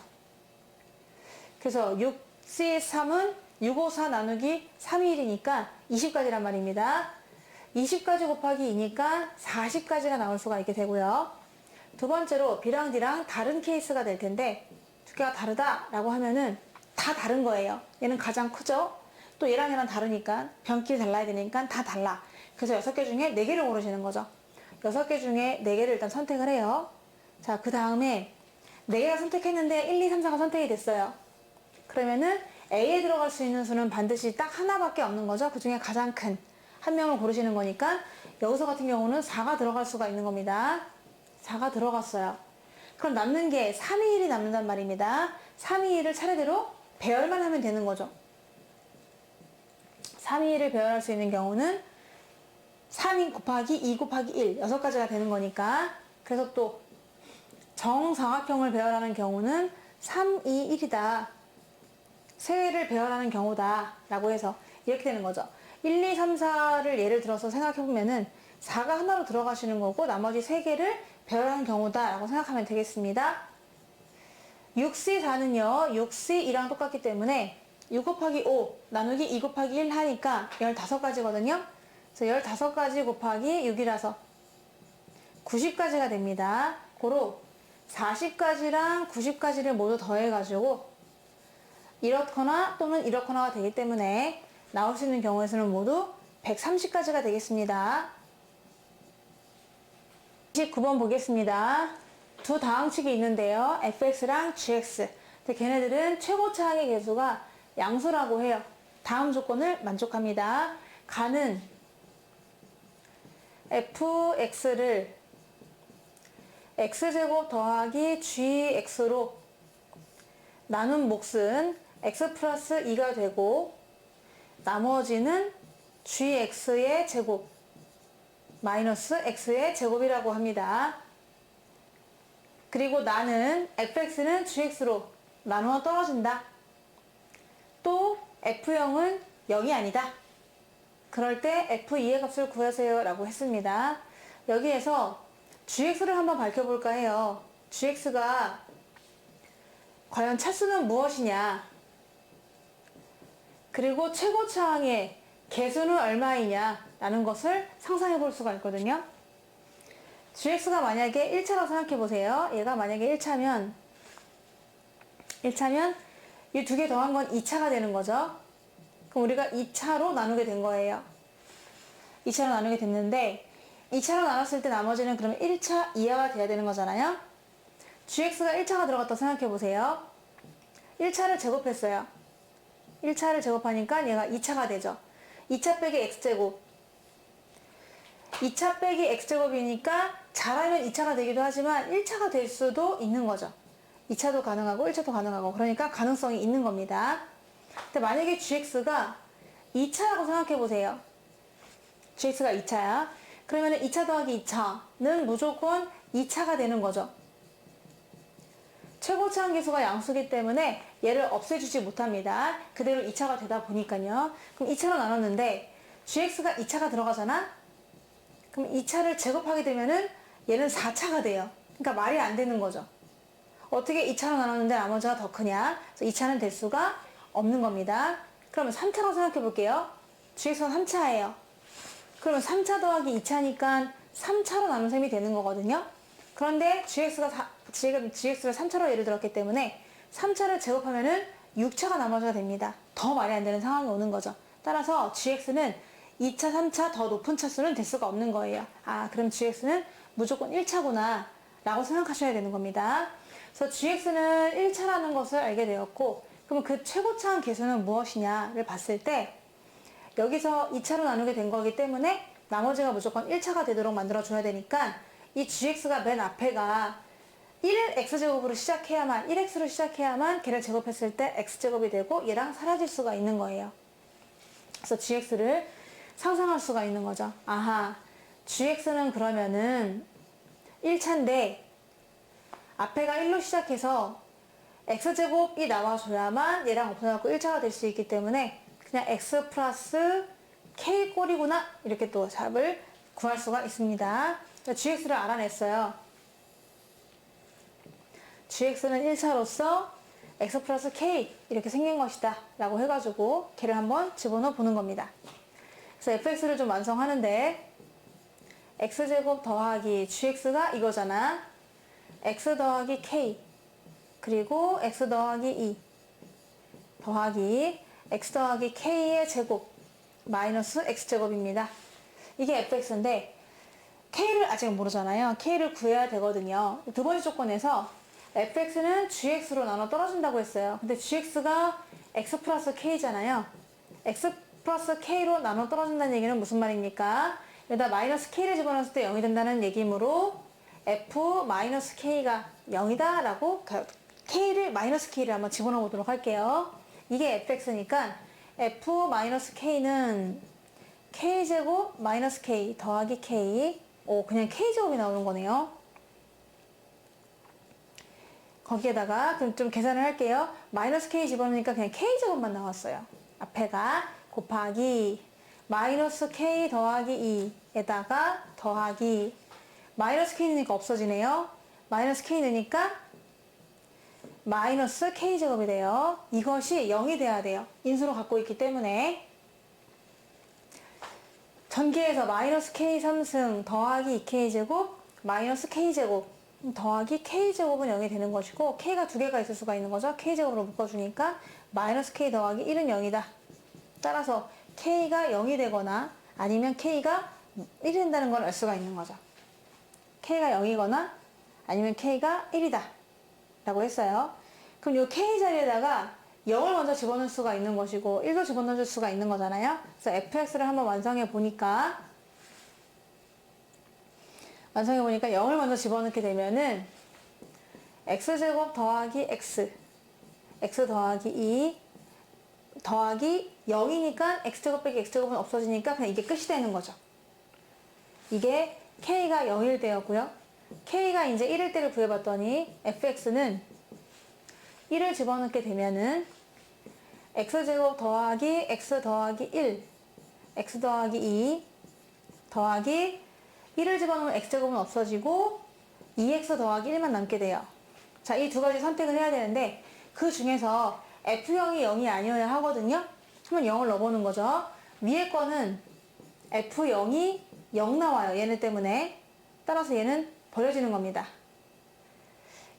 그래서 6C3은 654 나누기 3이 1이니까 20가지란 말입니다. 20가지 곱하기 2니까 40가지가 나올 수가 있게 되고요. 두 번째로 B랑 D랑 다른 케이스가 될 텐데, 두 개가 다르다라고 하면은 다 다른 거예요. 얘는 가장 크죠? 또 얘랑 얘랑 다르니까 변끼리 달라야 되니까 다 달라. 그래서 6개 중에 4개를 고르시는 거죠. 6개 중에 4개를 일단 선택을 해요. 자, 그 다음에 4개가 선택했는데 1, 2, 3, 4가 선택이 됐어요. 그러면은 A에 들어갈 수 있는 수는 반드시 딱 하나밖에 없는 거죠. 그 중에 가장 큰 한 명을 고르시는 거니까 여기서 같은 경우는 4가 들어갈 수가 있는 겁니다. 4가 들어갔어요. 그럼 남는 게 3, 2, 1이 남는단 말입니다. 3, 2, 1을 차례대로 배열만 하면 되는 거죠. 3, 2, 1을 배열할 수 있는 경우는 3 곱하기 2 곱하기 1, 6가지가 되는 거니까. 그래서 또 정사각형을 배열하는 경우는 3, 2, 1이다. 세를 배열하는 경우다 라고 해서 이렇게 되는 거죠. 1, 2, 3, 4를 예를 들어서 생각해보면은 4가 하나로 들어가시는 거고 나머지 3개를 배열하는 경우다 라고 생각하면 되겠습니다. 6C4는요 6C2랑 똑같기 때문에 6 곱하기 5 나누기 2 곱하기 1 하니까 15가지거든요. 그래서 15가지 곱하기 6이라서 90가지가 됩니다. 고로 40가지랑 90가지를 모두 더해가지고 이렇거나 또는 이렇거나가 되기 때문에 나올 수 있는 경우의 수는 모두 130가지가 되겠습니다. 29번 보겠습니다. 두 다항축이 있는데요. fx랑 gx. 걔네들은 최고차항의 개수가 양수라고 해요. 다음 조건을 만족합니다. 가는 fx를 x제곱 더하기 gx로 나눈 몫은 x 플러스 2가 되고 나머지는 gx의 제곱 마이너스 x의 제곱이라고 합니다. 그리고 나는 fx는 gx로 나누어 떨어진다. 또 F0은 0이 아니다. 그럴 때 F2의 값을 구하세요 라고 했습니다. 여기에서 gx를 한번 밝혀볼까 해요. gx가 과연 차수는 무엇이냐, 그리고 최고차항의 개수는 얼마이냐 라는 것을 상상해 볼 수가 있거든요. gx가 만약에 1차라고 생각해 보세요. 얘가 만약에 1차면 이 두 개 더한 건 2차가 되는 거죠. 그럼 우리가 2차로 나누게 된 거예요. 2차로 나누게 됐는데 2차로 나눴을 때 나머지는 그러면 1차 이하가 돼야 되는 거잖아요. gx가 1차가 들어갔다고 생각해 보세요. 1차를 제곱했어요. 1차를 제곱하니까 얘가 2차가 되죠. 2차 빼기 x제곱. 2차 빼기 x제곱이니까 잘하면 2차가 되기도 하지만 1차가 될 수도 있는 거죠. 2차도 가능하고 1차도 가능하고, 그러니까 가능성이 있는 겁니다. 근데 만약에 gx가 2차라고 생각해 보세요. gx가 2차야. 그러면 2차 더하기 2차는 무조건 2차가 되는 거죠. 최고차항 계수가 양수기 때문에 얘를 없애주지 못합니다. 그대로 2차가 되다 보니까요. 그럼 2차로 나눴는데 gx가 2차가 들어가잖아? 그럼 2차를 제곱하게 되면은 얘는 4차가 돼요. 그러니까 말이 안 되는 거죠. 어떻게 2차로 나눴는데 나머지가 더 크냐? 그래서 2차는 될 수가 없는 겁니다. 그러면 3차라고 생각해 볼게요. gx가 3차예요. 그러면 3차 더하기 2차니까 3차로 나눈 셈이 되는 거거든요. 그런데 지금 gx를 3차로 예를 들었기 때문에 3차를 제곱하면은 6차가 나머지가 됩니다. 더 말이 안 되는 상황이 오는 거죠. 따라서 gx는 2차, 3차 더 높은 차수는 될 수가 없는 거예요. 아, 그럼 gx는 무조건 1차구나 라고 생각하셔야 되는 겁니다. 그래서 gx는 1차라는 것을 알게 되었고, 그러면 그 최고차항 계수는 무엇이냐를 봤을 때 여기서 2차로 나누게 된 거기 때문에 나머지가 무조건 1차가 되도록 만들어줘야 되니까 이 gx가 맨 앞에가 1x제곱으로 시작해야만, 1x로 시작해야만 걔를 제곱했을 때 x제곱이 되고 얘랑 사라질 수가 있는 거예요. 그래서 gx를 상상할 수가 있는 거죠. 아하, gx는 그러면은 1차인데 앞에가 1로 시작해서 x제곱이 나와줘야만 얘랑 합쳐갖고 1차가 될 수 있기 때문에 그냥 x 플러스 k 꼴이구나 이렇게 또 답을 구할 수가 있습니다. gx를 알아냈어요. gx는 1차로서 x 플러스 k 이렇게 생긴 것이다 라고 해가지고 걔를 한번 집어넣어 보는 겁니다. 그래서 fx를 좀 완성하는데 x제곱 더하기 gx가 이거잖아. x 더하기 k 그리고 x 더하기 2 더하기 x 더하기 k의 제곱 마이너스 x제곱입니다. 이게 fx인데 k를 아직 모르잖아요. k를 구해야 되거든요. 두 번째 조건에서 fx는 gx로 나눠 떨어진다고 했어요. 근데 gx가 x 플러스 k잖아요. x 플러스 k로 나눠 떨어진다는 얘기는 무슨 말입니까? 여기다 마이너스 k를 집어넣었을 때 0이 된다는 얘기이므로 f 마이너스 k가 0이다 라고 k를 마이너스 k를 한번 집어넣어 보도록 할게요. 이게 fx니까 f 마이너스 k는 k제곱 마이너스 k 더하기 k, 그냥 k제곱이 나오는 거네요. 거기에다가 그럼 좀 계산을 할게요. 마이너스 k 집어넣으니까 그냥 k제곱만 나왔어요. 앞에가 곱하기 마이너스 k 더하기 2에다가 더하기 마이너스 k 넣으니까 없어지네요. 마이너스 k 넣으니까 마이너스 k제곱이 돼요. 이것이 0이 돼야 돼요. 인수로 갖고 있기 때문에 전개해서 마이너스 k 3승 더하기 2k제곱 마이너스 k제곱 더하기 k제곱은 0이 되는 것이고 k가 두 개가 있을 수가 있는 거죠. k제곱으로 묶어주니까 마이너스 k 더하기 1은 0이다. 따라서 k가 0이 되거나 아니면 k가 1이 된다는 걸 알 수가 있는 거죠. k가 0이거나 아니면 k가 1이다 라고 했어요. 그럼 이 k 자리에다가 0을 먼저 집어넣을 수가 있는 것이고 1도 집어넣을 수가 있는 거잖아요. 그래서 fx를 한번 완성해 보니까 0을 먼저 집어넣게 되면은 x제곱 더하기 x 더하기 2 더하기 0이니까 x제곱 빼기 x제곱은 없어지니까 그냥 이게 끝이 되는 거죠. 이게 k가 0일 때였고요. k가 이제 1일 때를 구해봤더니 fx는 1을 집어넣게 되면은 x제곱 더하기 x 더하기 1, x 더하기 2 더하기 1을 집어넣으면 x제곱은 없어지고 2x 더하기 1만 남게 돼요. 자, 이 두 가지 선택을 해야 되는데 그 중에서 F형이 0이 아니어야 하거든요. 한번 0을 넣어보는 거죠. 위에 거는 F0이 0 나와요. 얘네 때문에. 따라서 얘는 버려지는 겁니다.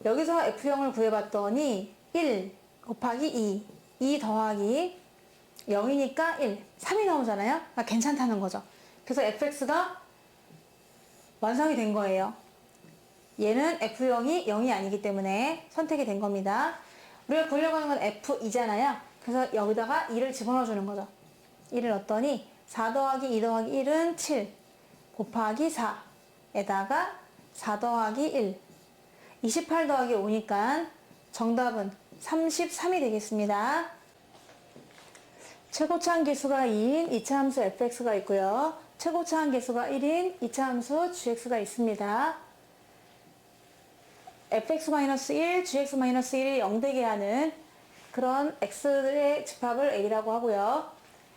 여기서 F0을 구해봤더니 1 곱하기 2 더하기 0이니까 1, 3이 나오잖아요. 그러니까 괜찮다는 거죠. 그래서 fx가 완성이 된 거예요. 얘는 F0이 0이 아니기 때문에 선택이 된 겁니다. 우리가 구하려고 하는 건 F2잖아요. 그래서 여기다가 2를 집어넣어 주는 거죠. 2를 넣었더니 4 더하기 2 더하기 1은 7 곱하기 4에다가 4 더하기 1 28 더하기 5니까 정답은 33이 되겠습니다. 최고차항 계수가 2인 2차 함수 fx가 있고요. 최고차항 계수가 1인 2차 함수 gx가 있습니다. fx-1, gx-1이 0되게 하는 그런 x의 집합을 a라고 하고요.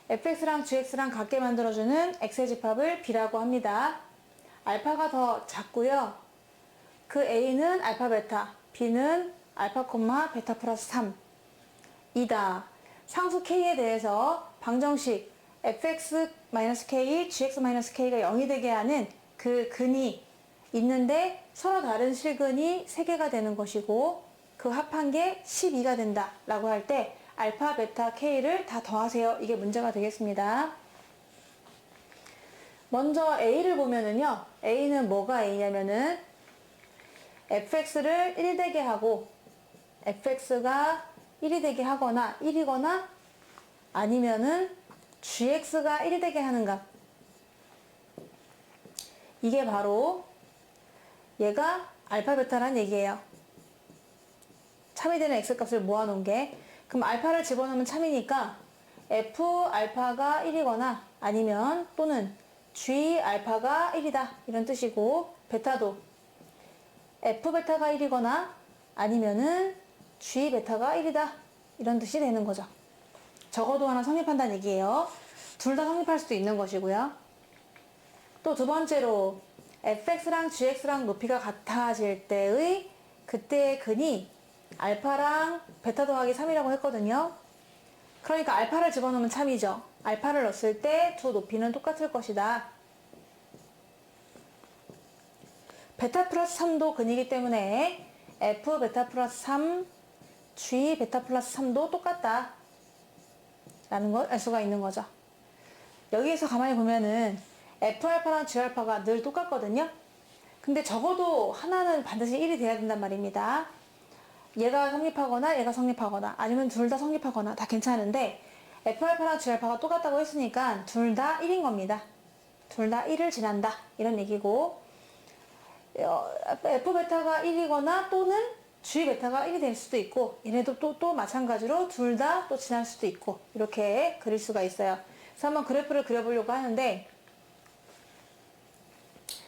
fx랑 gx랑 같게 만들어주는 x의 집합을 b라고 합니다. 알파가 더 작고요. 그 a는 알파 베타, b는 알파, 베타 플러스 3이다. 상수 k에 대해서 방정식 fx-k, gx-k가 0이 되게 하는 그 근이 있는데 서로 다른 실근이 3개가 되는 것이고 그 합한 게 12가 된다 라고 할 때 알파, 베타, k를 다 더하세요. 이게 문제가 되겠습니다. 먼저 a를 보면은요. a는 뭐가 a냐면은 fx를 1 되게 하고 fx가 1이 되게 하거나 1이거나 아니면은 gx가 1이 되게 하는 값. 이게 바로 얘가 알파 베타란 얘기예요. 참이 되는 x값을 모아놓은 게. 그럼 알파를 집어넣으면 참이니까 f 알파가 1이거나 아니면 또는 g 알파가 1이다 이런 뜻이고, 베타도 f 베타가 1이거나 아니면은 g 베타가 1이다 이런 뜻이 되는 거죠. 적어도 하나 성립한다는 얘기예요. 둘 다 성립할 수도 있는 것이고요. 또 두 번째로 fx랑 gx랑 높이가 같아질 때의 그때의 근이 알파랑 베타 더하기 3이라고 했거든요. 그러니까 알파를 집어넣으면 참이죠. 알파를 넣었을 때 두 높이는 똑같을 것이다. 베타 플러스 3도 근이기 때문에 f 베타 플러스 3, g 베타 플러스 3도 똑같다 라는 걸 알 수가 있는 거죠. 여기에서 가만히 보면은 F알파랑 G알파가 늘 똑같거든요. 근데 적어도 하나는 반드시 1이 돼야 된단 말입니다. 얘가 성립하거나 얘가 성립하거나 아니면 둘 다 성립하거나 다 괜찮은데 F알파랑 G알파가 똑같다고 했으니까 둘 다 1인 겁니다. 둘 다 1을 지난다 이런 얘기고, F베타가 1이거나 또는 G베타가 1이 될 수도 있고, 얘네도 또 마찬가지로 둘 다 또 지날 수도 있고 이렇게 그릴 수가 있어요. 그래서 한번 그래프를 그려보려고 하는데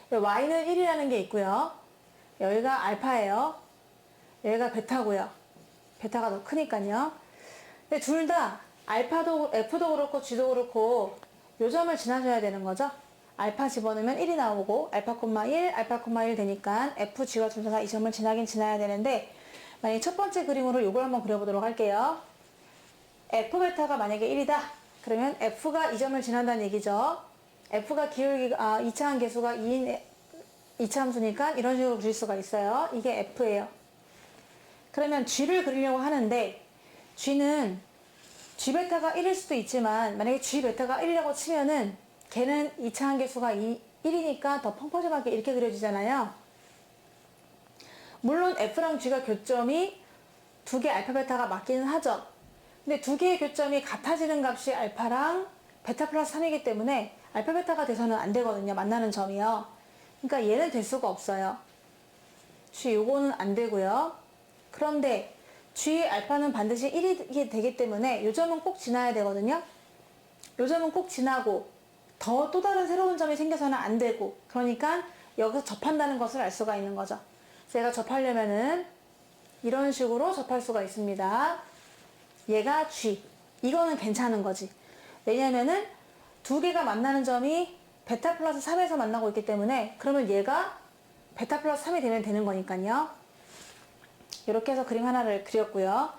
y는 1이라는 게 있고요. 여기가 알파예요. 여기가 베타고요. 베타가 더 크니까요. 근데 둘 다 알파도 f도 그렇고 g도 그렇고 요 점을 지나줘야 되는 거죠. 알파 집어넣으면 1이 나오고 알파, 1, 알파, 1 되니까 f, g가 둘 다 이 점을 지나긴 지나야 되는데, 만약에 첫 번째 그림으로 이걸 한번 그려보도록 할게요. f 베타가 만약에 1이다. 그러면 f가 이 점을 지난다는 얘기죠. f가 기울기가 2차항 계수가 2인 2차 함수니까 이런 식으로 그릴 수가 있어요. 이게 f예요. 그러면 g를 그리려고 하는데 g는 g베타가 1일 수도 있지만 만약에 g베타가 1이라고 치면은 걔는 2차항 계수가 1이니까 더 펑퍼짐하게 이렇게 그려지잖아요. 물론 f랑 g가 교점이 두 개 알파 베타가 맞기는 하죠. 근데 두 개의 교점이 같아지는 값이 알파랑 베타 플러스 3이기 때문에 알파 베타가 돼서는 안 되거든요. 만나는 점이요. 그러니까 얘는 될 수가 없어요. g 요거는 안 되고요. 그런데 g 알파는 반드시 1이 되기 때문에 요 점은 꼭 지나야 되거든요. 요 점은 꼭 지나고 또 다른 새로운 점이 생겨서는 안 되고, 그러니까 여기서 접한다는 것을 알 수가 있는 거죠. 그래서 얘가 접하려면은 이런 식으로 접할 수가 있습니다. 얘가 g, 이거는 괜찮은 거지. 왜냐면은 두 개가 만나는 점이 베타 플러스 3에서 만나고 있기 때문에 그러면 얘가 베타 플러스 3이 되면 되는 거니까요. 이렇게 해서 그림 하나를 그렸고요.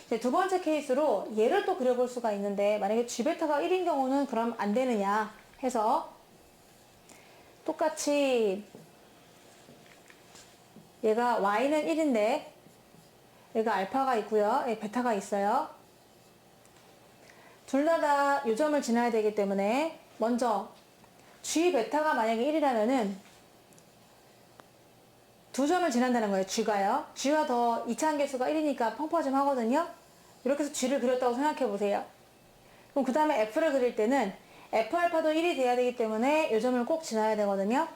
이제 두 번째 케이스로 얘를 또 그려볼 수가 있는데 만약에 G베타가 1인 경우는 그럼 안 되느냐 해서 똑같이 얘가 Y는 1인데 얘가 알파가 있고요. 얘 베타가 있어요. 둘 다 요점을 지나야 되기 때문에 먼저 G 베타가 만약에 1이라면은 두 점을 지난다는 거예요. G가요. G와 더 이차함계수가 1이니까 펑퍼짐 하거든요. 이렇게 해서 G를 그렸다고 생각해 보세요. 그럼 그 다음에 F를 그릴 때는 F알파도 1이 돼야 되기 때문에 이 점을 꼭 지나야 되거든요.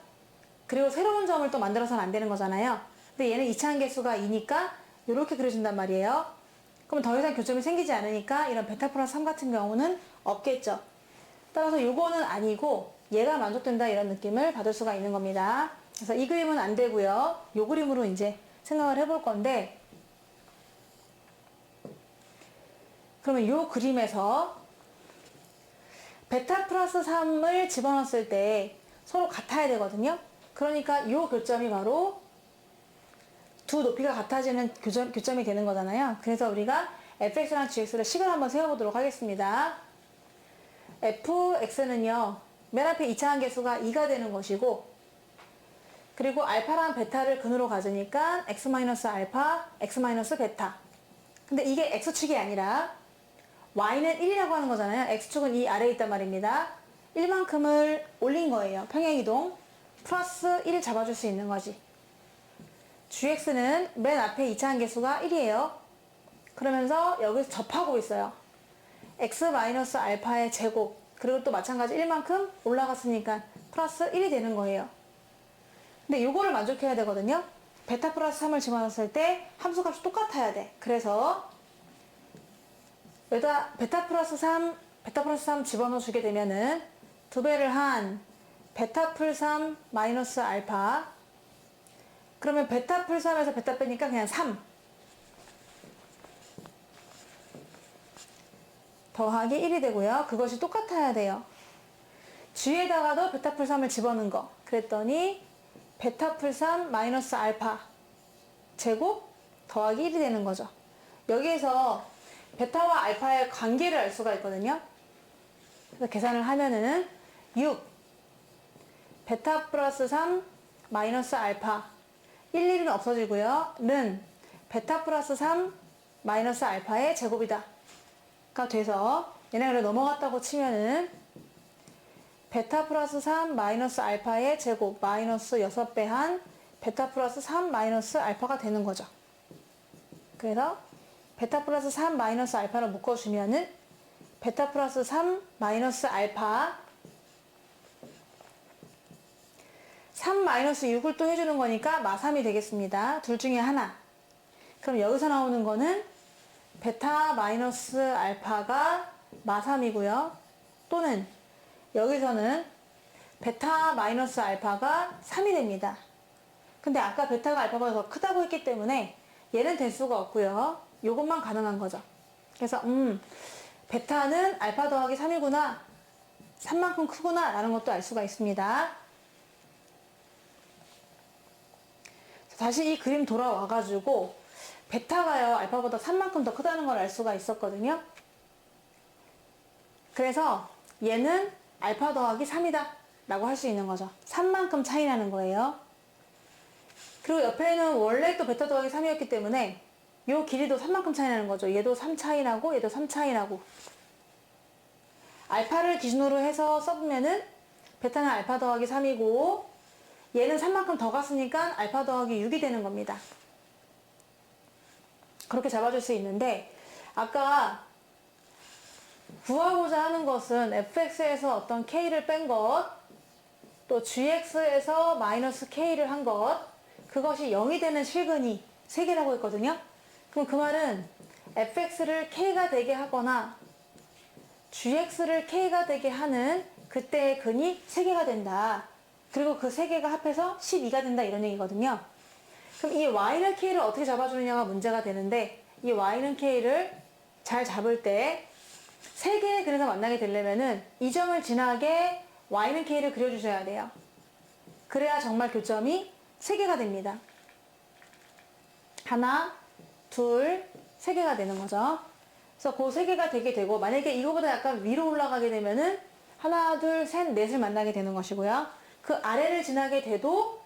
그리고 새로운 점을 또 만들어서는 안 되는 거잖아요. 근데 얘는 이차함계수가 2니까 이렇게 그려준단 말이에요. 그럼 더 이상 교점이 생기지 않으니까 이런 베타 플러스 3 같은 경우는 없겠죠. 따라서 요거는 아니고 얘가 만족된다 이런 느낌을 받을 수가 있는 겁니다. 그래서 이 그림은 안 되고요. 요 그림으로 이제 생각을 해볼 건데 그러면 요 그림에서 베타 플러스 3을 집어넣었을 때 서로 같아야 되거든요. 그러니까 요 교점이 바로 두 높이가 같아지는 교점이 되는 거잖아요. 그래서 우리가 fx랑 gx를 식을 한번 세워보도록 하겠습니다. fx는요. 맨 앞에 이차한 계수가 2가 되는 것이고 그리고 알파랑 베타를 근으로 가지니까 x-알파, x-베타. 근데 이게 x축이 아니라 y는 1이라고 하는 거잖아요. x축은 이 아래에 있단 말입니다. 1만큼을 올린 거예요. 평행이동. 플러스 1을 잡아줄 수 있는 거지. gx는 맨 앞에 이차한 계수가 1이에요. 그러면서 여기서 접하고 있어요. x-알파의 제곱 그리고 또 마찬가지 1만큼 올라갔으니까 플러스 1이 되는 거예요. 근데 요거를 만족해야 되거든요. 베타 플러스 3을 집어넣었을 때 함수값이 똑같아야 돼. 그래서 여기다 베타 플러스 3 집어넣어 주게 되면은 두 배를 한 베타 풀 3 마이너스 알파. 그러면 베타 풀 3에서 베타 빼니까 그냥 3 더하기 1이 되고요. 그것이 똑같아야 돼요. G에다가도 베타 풀 3을 집어넣은 거. 그랬더니 베타 풀 3 마이너스 알파 제곱 더하기 1이 되는 거죠. 여기에서 베타와 알파의 관계를 알 수가 있거든요. 그래서 계산을 하면은 6 베타 플러스 3 마이너스 알파 1, 1은 없어지고요. 는 베타 플러스 3 마이너스 알파의 제곱이다. 가 돼서 얘네가 넘어갔다고 치면은 베타 플러스 3 마이너스 알파의 제곱 마이너스 6배 한 베타 플러스 3 마이너스 알파가 되는 거죠. 그래서 베타 플러스 3 마이너스 알파를 묶어주면은 베타 플러스 3 마이너스 알파 3 마이너스 6을 또 해주는 거니까 마3이 되겠습니다. 둘 중에 하나. 그럼 여기서 나오는 거는 베타 마이너스 알파가 마3이고요. 또는 여기서는 베타 마이너스 알파가 3이 됩니다. 근데 아까 베타가 알파보다 더 크다고 했기 때문에 얘는 될 수가 없고요. 요것만 가능한 거죠. 그래서 베타는 알파 더하기 3이구나. 3만큼 크구나 라는 것도 알 수가 있습니다. 다시 이 그림 돌아와가지고 베타가요 알파보다 3만큼 더 크다는 걸 알 수가 있었거든요. 그래서 얘는 알파 더하기 3이다 라고 할 수 있는 거죠. 3만큼 차이 나는 거예요. 그리고 옆에는 원래 또 베타 더하기 3이었기 때문에 요 길이도 3만큼 차이 나는 거죠. 얘도 3 차이 나고 얘도 3 차이 나고. 알파를 기준으로 해서 써보면은 베타는 알파 더하기 3이고 얘는 3만큼 더 갔으니까 알파 더하기 6이 되는 겁니다. 그렇게 잡아줄 수 있는데 아까 구하고자 하는 것은 fx에서 어떤 k를 뺀 것, 또 gx에서 마이너스 k를 한 것, 그것이 0이 되는 실근이 3개라고 했거든요. 그럼 그 말은 fx를 k가 되게 하거나 gx를 k가 되게 하는 그때의 근이 3개가 된다. 그리고 그 3개가 합해서 12가 된다 이런 얘기거든요. 그럼 이 y는 k를 어떻게 잡아주느냐가 문제가 되는데 이 y는 k를 잘 잡을 때 세 개의 근에서 만나게 되려면은 이 점을 지나게 y는 k를 그려주셔야 돼요. 그래야 정말 교점이 세 개가 됩니다. 하나, 둘, 세 개가 되는 거죠. 그래서 그 세 개가 되게 되고, 만약에 이거보다 약간 위로 올라가게 되면은 하나, 둘, 셋, 넷을 만나게 되는 것이고요. 그 아래를 지나게 돼도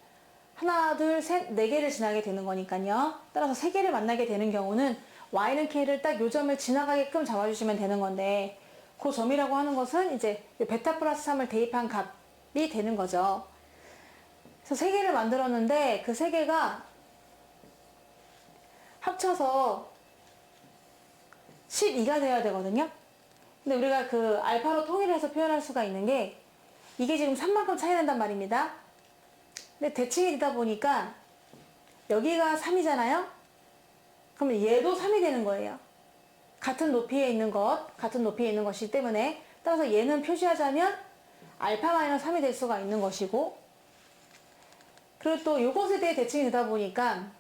하나, 둘, 셋, 네 개를 지나게 되는 거니까요. 따라서 세 개를 만나게 되는 경우는 y는 k를 딱 요 점을 지나가게끔 잡아주시면 되는 건데, 그 점이라고 하는 것은 이제 베타 플러스 3을 대입한 값이 되는 거죠. 그래서 세 개를 만들었는데 그 세 개가 합쳐서 12가 되어야 되거든요. 근데 우리가 그 알파로 통일해서 표현할 수가 있는 게 이게 지금 3만큼 차이 난단 말입니다. 근데 대칭이 되다 보니까 여기가 3이잖아요. 그러면 얘도 3이 되는 거예요. 같은 높이에 있는 것이기 때문에, 따라서 얘는 표시하자면 알파 마이너스 3이 될 수가 있는 것이고, 그리고 또 요것에 대해 대칭이 되다 보니까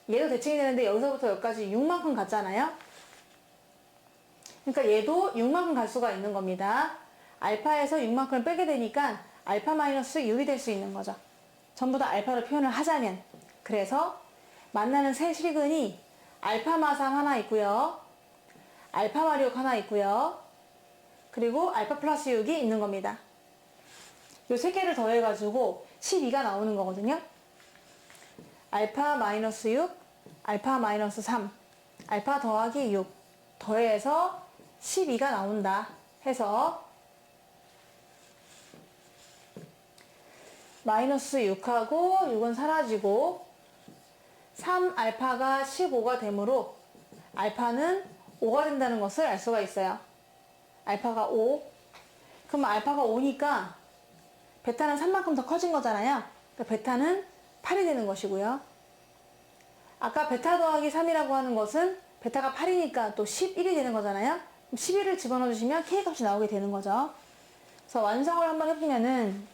얘도 대칭이 되는데 여기서부터 여기까지 6만큼 갔잖아요. 그러니까 얘도 6만큼 갈 수가 있는 겁니다. 알파에서 6만큼을 빼게 되니까 알파 마이너스 6이 될 수 있는 거죠. 전부 다 알파로 표현을 하자면. 그래서 만나는 세 실근이 알파 마3 하나 있고요. 알파 마6 하나 있고요. 그리고 알파 플러스 6이 있는 겁니다. 요 세 개를 더해가지고 12가 나오는 거거든요. 알파 마이너스 6, 알파 마이너스 3, 알파 더하기 6 더해서 12가 나온다 해서 마이너스 6하고 6은 사라지고 3알파가 15가 되므로 알파는 5가 된다는 것을 알 수가 있어요. 알파가 5. 그럼 알파가 5니까 베타는 3만큼 더 커진 거잖아요. 그러니까 베타는 8이 되는 것이고요. 아까 베타 더하기 3이라고 하는 것은 베타가 8이니까 또 11이 되는 거잖아요. 11을 집어넣어 주시면 K값이 나오게 되는 거죠. 그래서 완성을 한번 해보면은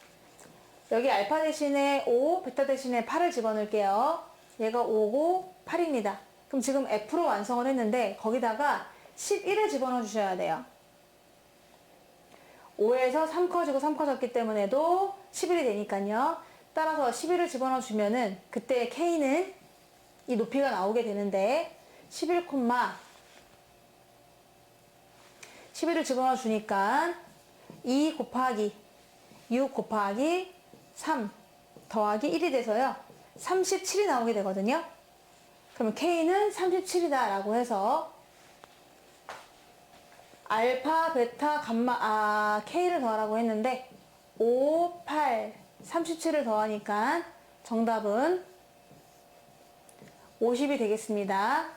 여기 알파 대신에 5, 베타 대신에 8을 집어넣을게요. 얘가 5고 8입니다. 그럼 지금 F로 완성을 했는데 거기다가 11을 집어넣어 주셔야 돼요. 5에서 3 커지고 3 커졌기 때문에도 11이 되니까요. 따라서 11을 집어넣어 주면은 그때 K는 이 높이가 나오게 되는데 11을 집어넣어 주니까 2 곱하기 6 곱하기 3 더하기 1이 돼서요. 37이 나오게 되거든요. 그러면 K는 37이다 라고 해서 알파, 베타, 감마, K를 더하라고 했는데 5, 8, 37을 더하니까 정답은 50이 되겠습니다.